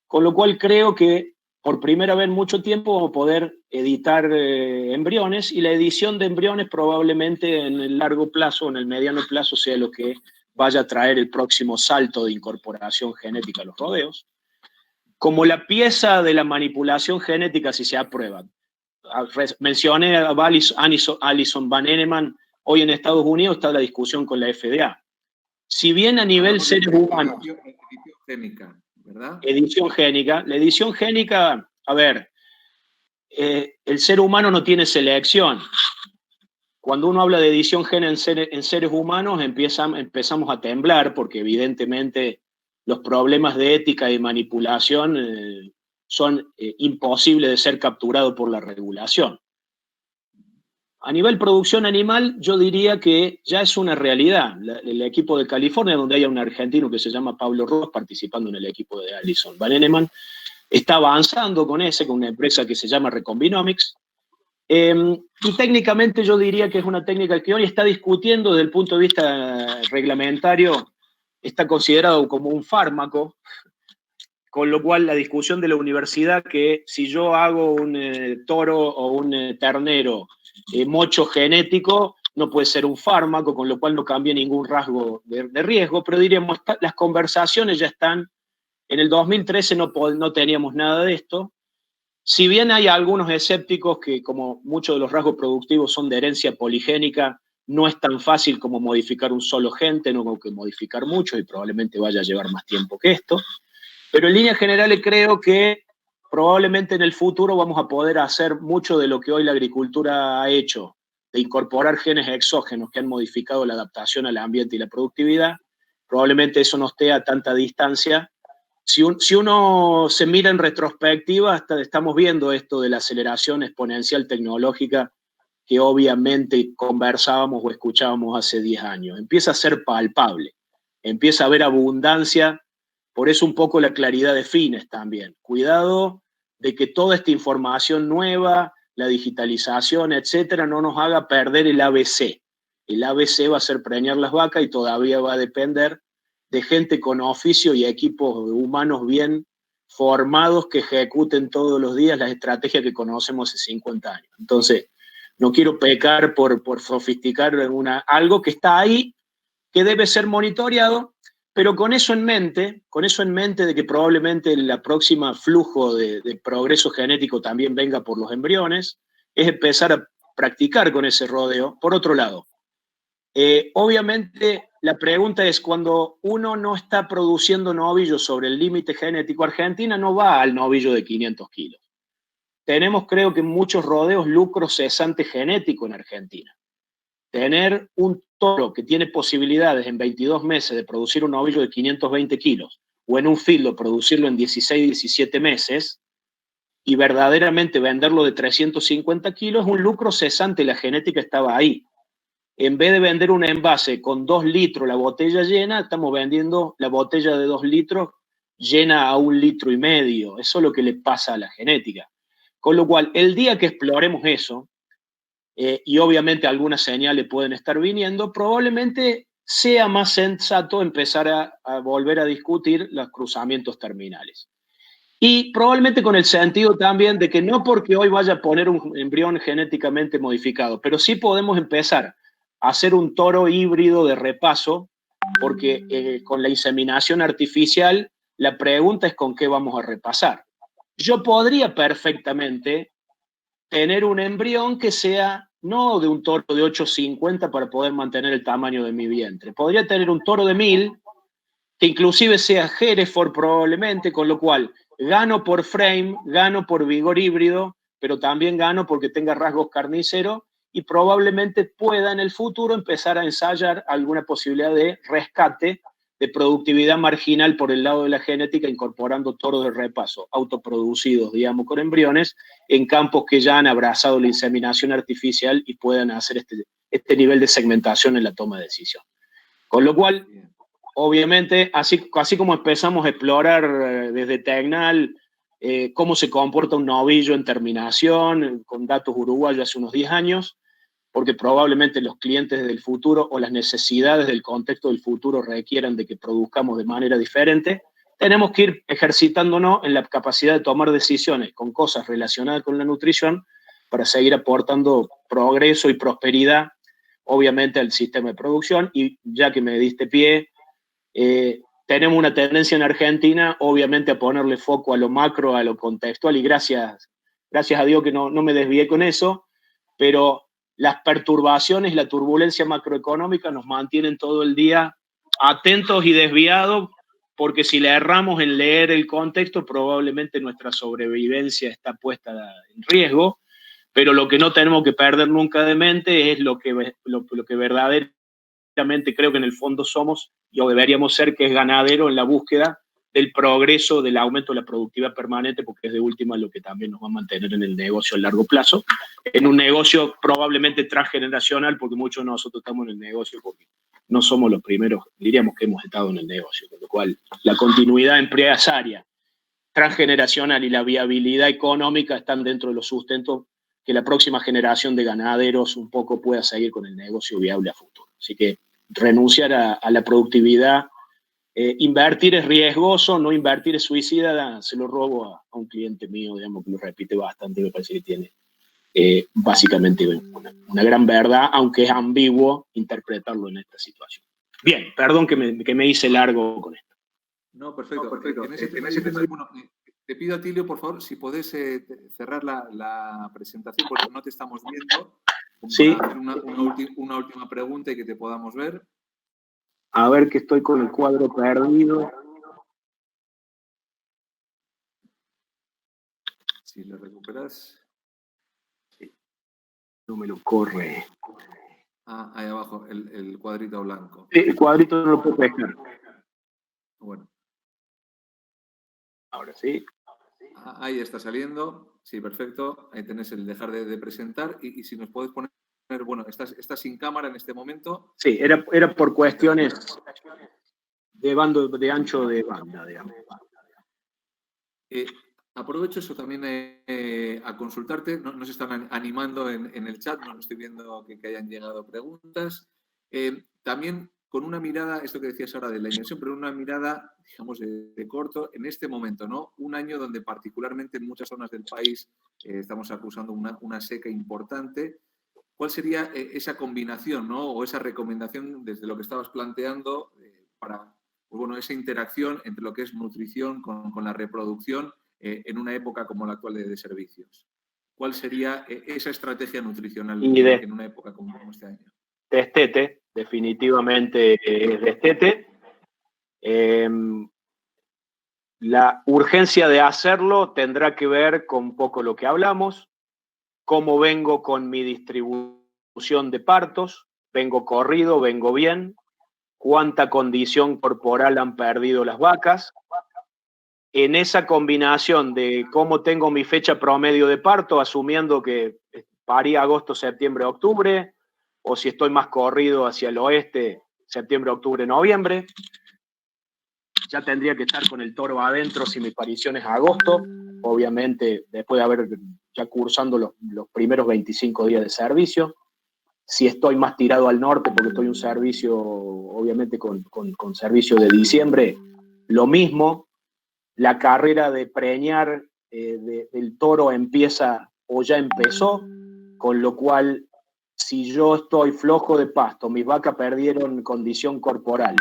con lo cual creo que por primera vez en mucho tiempo vamos a poder editar embriones, y la edición de embriones probablemente en el largo plazo, en el mediano plazo, sea lo que vaya a traer el próximo salto de incorporación genética a los rodeos. Como la pieza de la manipulación genética, si se aprueba. Mencioné a Alison Van Eneman, hoy en Estados Unidos está la discusión con la FDA. Si bien a nivel seres humanos... Edición génica, ¿verdad? Edición génica. La edición génica, a ver, el ser humano no tiene selección. Cuando uno habla de edición génica en seres humanos, empezamos a temblar, porque evidentemente los problemas de ética y manipulación son imposibles de ser capturados por la regulación. A nivel producción animal, yo diría que ya es una realidad. El equipo de California, donde hay un argentino que se llama Pablo Ross, participando en el equipo de Alison Van Eneman, está avanzando con una empresa que se llama Recombinomics. Y técnicamente yo diría que es una técnica que hoy está discutiendo desde el punto de vista reglamentario, está considerado como un fármaco, con lo cual la discusión de la universidad que si yo hago un toro o un ternero mocho genético, no puede ser un fármaco, con lo cual no cambia ningún rasgo de riesgo, pero diríamos, las conversaciones ya están. En el 2013 no teníamos nada de esto. Si bien hay algunos escépticos que, como muchos de los rasgos productivos son de herencia poligénica, no es tan fácil como modificar un solo gen, tengo que modificar muchos y probablemente vaya a llevar más tiempo que esto. Pero en líneas generales creo que probablemente en el futuro vamos a poder hacer mucho de lo que hoy la agricultura ha hecho, de incorporar genes exógenos que han modificado la adaptación al ambiente y la productividad. Probablemente eso no esté a tanta distancia. Si uno se mira en retrospectiva, estamos viendo esto de la aceleración exponencial tecnológica que obviamente conversábamos o escuchábamos hace 10 años. Empieza a ser palpable, empieza a haber abundancia. Por eso un poco la claridad de fines también. Cuidado de que toda esta información nueva, la digitalización, etcétera, no nos haga perder el ABC. El ABC va a ser preñar las vacas y todavía va a depender de gente con oficio y equipos humanos bien formados que ejecuten todos los días las estrategias que conocemos hace 50 años. Entonces, no quiero pecar por sofisticar algo que está ahí, que debe ser monitoreado, pero con eso en mente de que probablemente el próximo flujo de progreso genético también venga por los embriones, es empezar a practicar con ese rodeo. Por otro lado, obviamente la pregunta es, cuando uno no está produciendo novillos sobre el límite genético, Argentina no va al novillo de 500 kilos. Tenemos, creo que en muchos rodeos, lucro cesante genético en Argentina. Tener un toro que tiene posibilidades en 22 meses de producir un novillo de 520 kilos o en un fildo producirlo en 16, 17 meses y verdaderamente venderlo de 350 kilos es un lucro cesante, la genética estaba ahí. En vez de vender un envase con 2 litros la botella llena, estamos vendiendo la botella de 2 litros llena a 1,5 litros. Eso es lo que le pasa a la genética. Con lo cual, el día que exploremos eso, y obviamente algunas señales pueden estar viniendo, probablemente sea más sensato empezar a volver a discutir los cruzamientos terminales. Y probablemente con el sentido también de que no porque hoy vaya a poner un embrión genéticamente modificado, pero sí podemos empezar a hacer un toro híbrido de repaso, porque con la inseminación artificial la pregunta es con qué vamos a repasar. Yo podría perfectamente tener un embrión que sea no de un toro de 850 para poder mantener el tamaño de mi vientre. Podría tener un toro de 1000, que inclusive sea Hereford probablemente, con lo cual gano por frame, gano por vigor híbrido, pero también gano porque tenga rasgos carniceros y probablemente pueda en el futuro empezar a ensayar alguna posibilidad de rescate de productividad marginal por el lado de la genética, incorporando toros de repaso autoproducidos, digamos, con embriones, en campos que ya han abrazado la inseminación artificial y puedan hacer este nivel de segmentación en la toma de decisión. Con lo cual, obviamente, así como empezamos a explorar desde Tecnal cómo se comporta un novillo en terminación, con datos uruguayos hace unos 10 años, porque probablemente los clientes del futuro o las necesidades del contexto del futuro requieran de que produzcamos de manera diferente, tenemos que ir ejercitándonos en la capacidad de tomar decisiones con cosas relacionadas con la nutrición para seguir aportando progreso y prosperidad, obviamente, al sistema de producción. Y ya que me diste pie, tenemos una tendencia en Argentina, obviamente, a ponerle foco a lo macro, a lo contextual, y gracias a Dios que no me desvié con eso, pero las perturbaciones, la turbulencia macroeconómica nos mantienen todo el día atentos y desviados, porque si le erramos en leer el contexto, probablemente nuestra sobrevivencia está puesta en riesgo, pero lo que no tenemos que perder nunca de mente es lo que verdaderamente creo que en el fondo somos, o deberíamos ser, que es ganadero en la búsqueda del progreso, del aumento de la productividad permanente, porque es de última lo que también nos va a mantener en el negocio a largo plazo, en un negocio probablemente transgeneracional, porque muchos de nosotros estamos en el negocio porque no somos los primeros, diríamos, que hemos estado en el negocio, con lo cual la continuidad empresarial, transgeneracional y la viabilidad económica están dentro de los sustentos que la próxima generación de ganaderos un poco pueda seguir con el negocio viable a futuro. Así que renunciar a la productividad, invertir es riesgoso, no invertir es suicida, se lo robo a un cliente mío, digamos, que lo repite bastante, me parece que tiene básicamente una gran verdad, aunque es ambiguo interpretarlo en esta situación. Bien, perdón que me hice largo con esto. No, perfecto. En ese tema, bueno, te pido a Tilio, por favor, si podés cerrar la presentación, porque no te estamos viendo. Sí. Para hacer una última pregunta y que te podamos ver. A ver, que estoy con el cuadro perdido. Si lo recuperas. Sí. No me lo corre. Ah, ahí abajo, el cuadrito blanco. Sí, el cuadrito no lo puedo pescar. Bueno. Ahora sí. Ahí está saliendo. Sí, perfecto. Ahí tenés el dejar de presentar. Y si nos puedes poner, bueno, estás sin cámara en este momento. Sí, era por cuestiones de ancho de banda, digamos. Aprovecho eso también a consultarte. Nos están animando en el chat, no estoy viendo que hayan llegado preguntas. También con una mirada, esto que decías ahora de la inversión, pero una mirada, digamos, de corto, en este momento, ¿no? Un año donde particularmente en muchas zonas del país estamos acusando una seca importante. ¿Cuál sería esa combinación, ¿no? O esa recomendación desde lo que estabas planteando para, pues bueno, esa interacción entre lo que es nutrición con la reproducción en una época como la actual de servicios? ¿Cuál sería esa estrategia nutricional en una época como este año? Destete, definitivamente es destete. La urgencia de hacerlo tendrá que ver con un poco lo que hablamos, cómo vengo con mi distribución de partos, vengo corrido, vengo bien, cuánta condición corporal han perdido las vacas. En esa combinación de cómo tengo mi fecha promedio de parto, asumiendo que parí agosto, septiembre, octubre, o si estoy más corrido hacia el oeste, septiembre, octubre, noviembre. Ya tendría que estar con el toro adentro si mi parición es agosto, obviamente después de haber ya cursando los primeros 25 días de servicio. Si estoy más tirado al norte, porque estoy en un servicio, obviamente con servicio de diciembre, lo mismo. La carrera de preñar del toro empieza o ya empezó, con lo cual, si yo estoy flojo de pasto, mis vacas perdieron condición corporal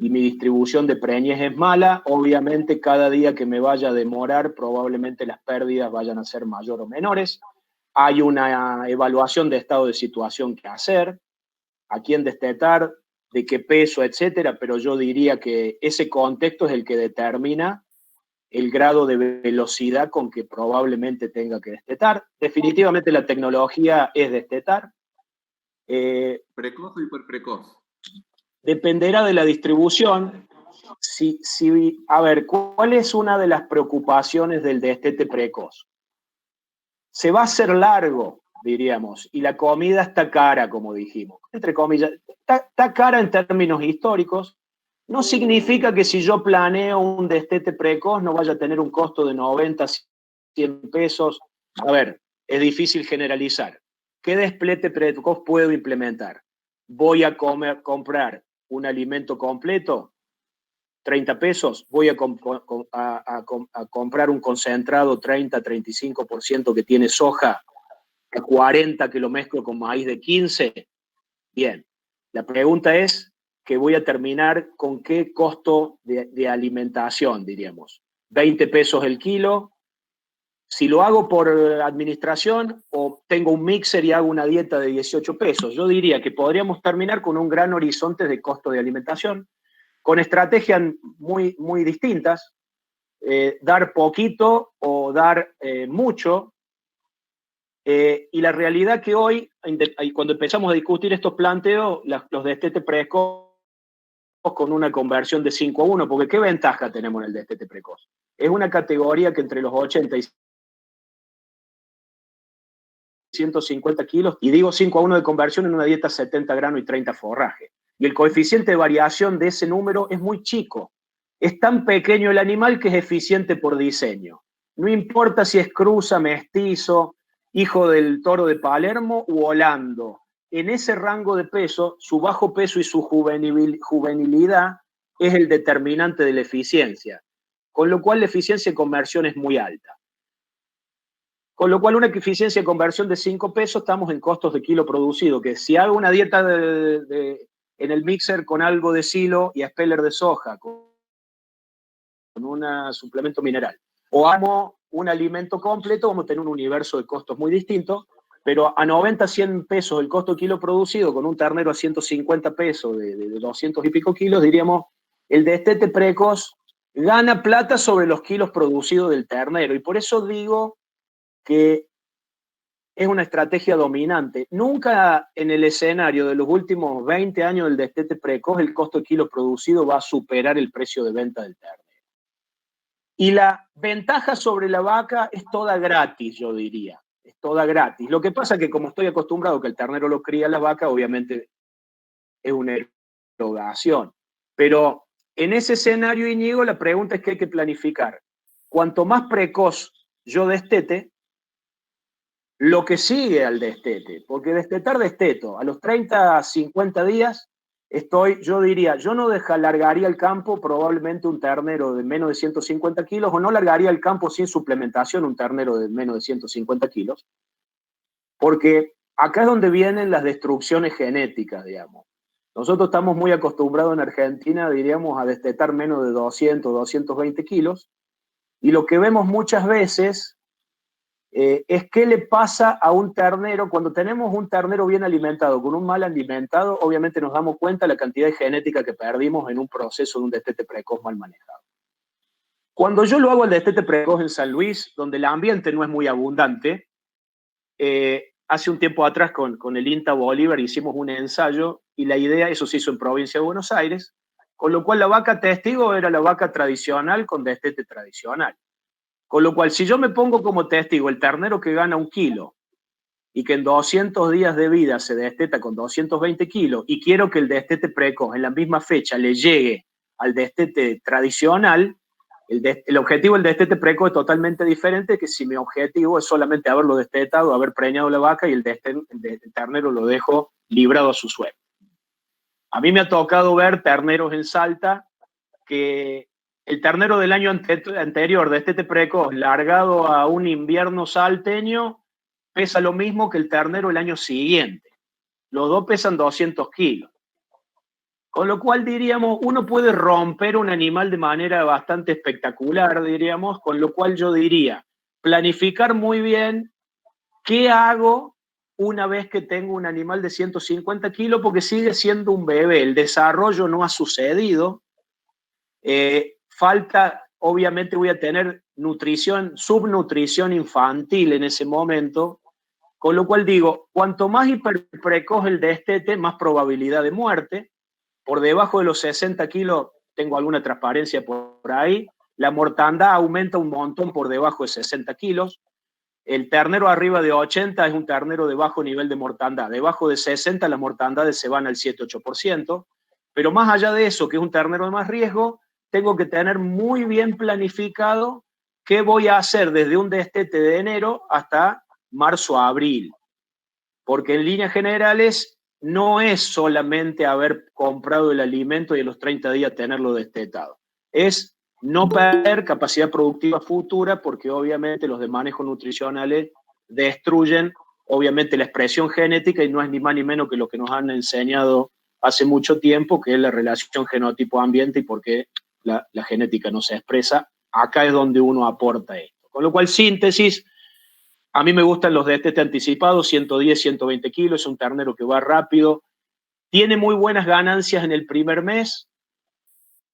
y mi distribución de preñez es mala, obviamente cada día que me vaya a demorar, probablemente las pérdidas vayan a ser mayor o menores. Hay una evaluación de estado de situación que hacer, a quién destetar, de qué peso, etcétera, pero yo diría que ese contexto es el que determina el grado de velocidad con que probablemente tenga que destetar. Definitivamente la tecnología es destetar. ¿Precoz o hiperprecoz? Dependerá de la distribución. A ver, ¿cuál es una de las preocupaciones del destete precoz? Se va a hacer largo, diríamos, y la comida está cara, como dijimos. Entre comillas, está cara en términos históricos. No significa que si yo planeo un destete precoz no vaya a tener un costo de 90, 100 pesos. A ver, es difícil generalizar. ¿qué desplete precoz puedo implementar? Voy a comprar un alimento completo, 30 pesos, voy a comprar un concentrado 30-35% que tiene soja, a 40 que lo mezclo con maíz de 15. Bien, la pregunta es que voy a terminar con qué costo de alimentación, diríamos. 20 pesos el kilo. Si lo hago por administración o tengo un mixer y hago una dieta de 18 pesos, yo diría que podríamos terminar con un gran horizonte de costo de alimentación, con estrategias muy, muy distintas, dar poquito o dar mucho. Y la realidad que hoy, cuando empezamos a discutir estos planteos, los destetes precoz con una conversión de 5-1, porque ¿qué ventaja tenemos en el destete precoz? Es una categoría que entre los 80 y 150 kilos, y digo 5-1 de conversión en una dieta 70 granos y 30 forraje. Y el coeficiente de variación de ese número es muy chico. Es tan pequeño el animal que es eficiente por diseño. No importa si es cruza, mestizo, hijo del toro de Palermo u holando. En ese rango de peso, su bajo peso y su juvenilidad es el determinante de la eficiencia. Con lo cual la eficiencia de conversión es muy alta. Con lo cual una eficiencia de conversión de 5 pesos estamos en costos de kilo producido, que si hago una dieta en el mixer con algo de silo y speller de soja, con un suplemento mineral, o hago un alimento completo, vamos a tener un universo de costos muy distintos, pero a 90-100 pesos el costo de kilo producido, con un ternero a 150 pesos de 200 y pico kilos, diríamos, el destete precoz gana plata sobre los kilos producidos del ternero, y por eso digo que es una estrategia dominante. Nunca en el escenario de los últimos 20 años del destete precoz el costo de kilo producido va a superar el precio de venta del ternero. Y la ventaja sobre la vaca es toda gratis, yo diría. Es toda gratis. Lo que pasa es que como estoy acostumbrado que el ternero lo cría la vaca, obviamente es una erogación. Pero en ese escenario, Íñigo, la pregunta es que hay que planificar. Cuanto más precoz yo destete, lo que sigue al destete, porque desteto, a los 30, 50 días, yo diría, yo no largaría el campo probablemente un ternero de menos de 150 kilos, o no largaría el campo sin suplementación un ternero de menos de 150 kilos, porque acá es donde vienen las destrucciones genéticas, digamos. Nosotros estamos muy acostumbrados en Argentina, diríamos, a destetar menos de 200, 220 kilos, y lo que vemos muchas veces es qué le pasa a un ternero. Cuando tenemos un ternero bien alimentado con un mal alimentado, obviamente nos damos cuenta de la cantidad de genética que perdimos en un proceso de un destete precoz mal manejado. Cuando yo lo hago el destete precoz en San Luis, donde el ambiente no es muy abundante, hace un tiempo atrás con el INTA Bolívar hicimos un ensayo y la idea, eso se hizo en provincia de Buenos Aires, con lo cual la vaca testigo era la vaca tradicional con destete tradicional. Con lo cual, si yo me pongo como testigo el ternero que gana 1 kilo y que en 200 días de vida se desteta con 220 kilos y quiero que el destete precoz en la misma fecha le llegue al destete tradicional, el objetivo del destete precoz es totalmente diferente que si mi objetivo es solamente haberlo destetado, haber preñado la vaca y el ternero lo dejo librado a su suerte. A mí me ha tocado ver terneros en Salta que el ternero del año anterior, destete precoz, largado a un invierno salteño, pesa lo mismo que el ternero el año siguiente. Los dos pesan 200 kilos. Con lo cual, diríamos, uno puede romper un animal de manera bastante espectacular, diríamos, con lo cual yo diría, planificar muy bien qué hago una vez que tengo un animal de 150 kilos, porque sigue siendo un bebé, el desarrollo no ha sucedido. Falta, obviamente voy a tener subnutrición infantil en ese momento, con lo cual digo, cuanto más hiperprecoz el destete, más probabilidad de muerte. Por debajo de los 60 kilos tengo alguna transparencia por ahí. La mortandad aumenta un montón por debajo de 60 kilos. El ternero arriba de 80 es un ternero de bajo nivel de mortandad. Debajo de 60 las mortandades se van al 7-8%. Pero más allá de eso, que es un ternero de más riesgo, tengo que tener muy bien planificado qué voy a hacer desde un destete de enero hasta marzo a abril. porque en líneas generales no es solamente haber comprado el alimento y a los 30 días tenerlo destetado. Es no perder capacidad productiva futura, porque obviamente los de manejo nutricionales destruyen obviamente la expresión genética, y no es ni más ni menos que lo que nos han enseñado hace mucho tiempo, que es la relación genotipo-ambiente y por qué la genética no se expresa. Acá es donde uno aporta esto. Con lo cual, síntesis, a mí me gustan los destete anticipados, 110, 120 kilos, es un ternero que va rápido, tiene muy buenas ganancias en el primer mes.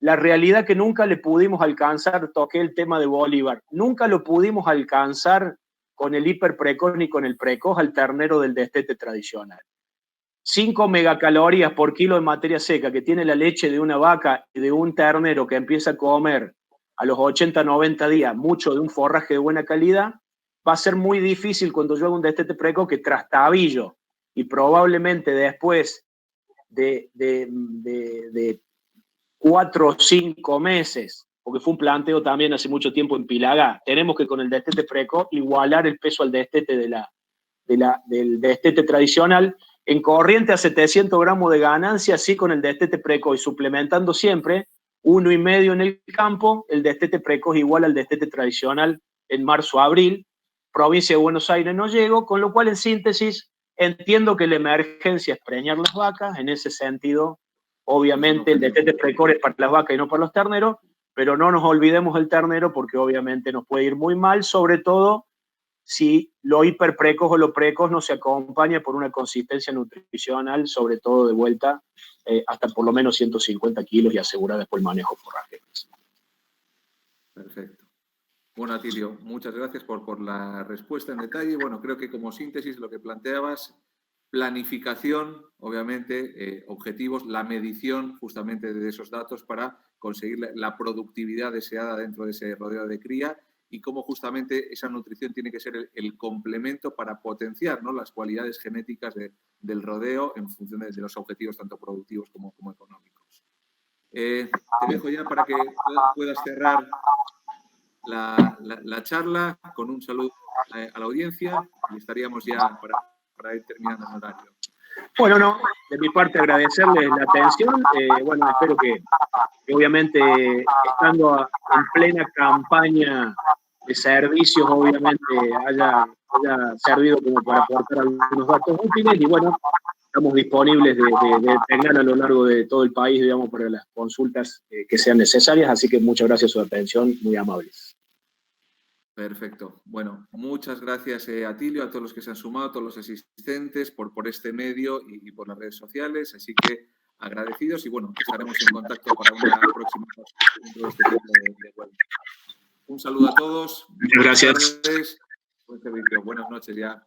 La realidad que nunca le pudimos alcanzar, toqué el tema de Bolívar, nunca lo pudimos alcanzar con el hiperprecoz ni con el precoz al ternero del destete tradicional. 5 megacalorías por kilo de materia seca que tiene la leche de una vaca y de un ternero que empieza a comer a los 80, 90 días mucho de un forraje de buena calidad, va a ser muy difícil cuando yo haga un destete precoz que trastabillo, y probablemente después de 4 o 5 meses, porque fue un planteo también hace mucho tiempo en Pilagá, tenemos que con el destete precoz igualar el peso al destete del destete tradicional. En corriente a 700 gramos de ganancia, sí, con el destete precoz, y suplementando siempre 1,5 en el campo, el destete precoz igual al destete tradicional en marzo-abril. Provincia de Buenos Aires no llego, con lo cual, en síntesis, entiendo que la emergencia es preñar las vacas. En ese sentido, obviamente, el destete precoz es para las vacas y no para los terneros, pero no nos olvidemos del ternero, porque obviamente nos puede ir muy mal, sobre todo si lo hiperprecoz o lo precoz no se acompaña por una consistencia nutricional, sobre todo de vuelta hasta por lo menos 150 kilos, y asegurar después el manejo forraje. Perfecto. Bueno, Atilio, muchas gracias por la respuesta en detalle. Bueno, creo que como síntesis lo que planteabas, planificación, obviamente, objetivos, la medición justamente de esos datos para conseguir la productividad deseada dentro de ese rodeo de cría, y cómo justamente esa nutrición tiene que ser el complemento para potenciar, ¿no?, las cualidades genéticas del rodeo en función de los objetivos tanto productivos como económicos. Te dejo ya para que puedas cerrar la charla con un saludo a la audiencia, y estaríamos ya para ir terminando el horario. Bueno, no, de mi parte agradecerles la atención. Bueno, espero que obviamente, estando en plena campaña de servicios, obviamente haya servido como para aportar algunos datos útiles, y bueno, estamos disponibles de tener a lo largo de todo el país, digamos, para las consultas que sean necesarias, así que muchas gracias por su atención, muy amables. Perfecto. Bueno, muchas gracias, Atilio, a todos los que se han sumado, a todos los asistentes por este medio y por las redes sociales. Así que agradecidos, y bueno, estaremos en contacto para una próxima dentro de este tipo de web. Un saludo a todos. Muchas gracias. Tardes, buen servicio. Buenas noches ya.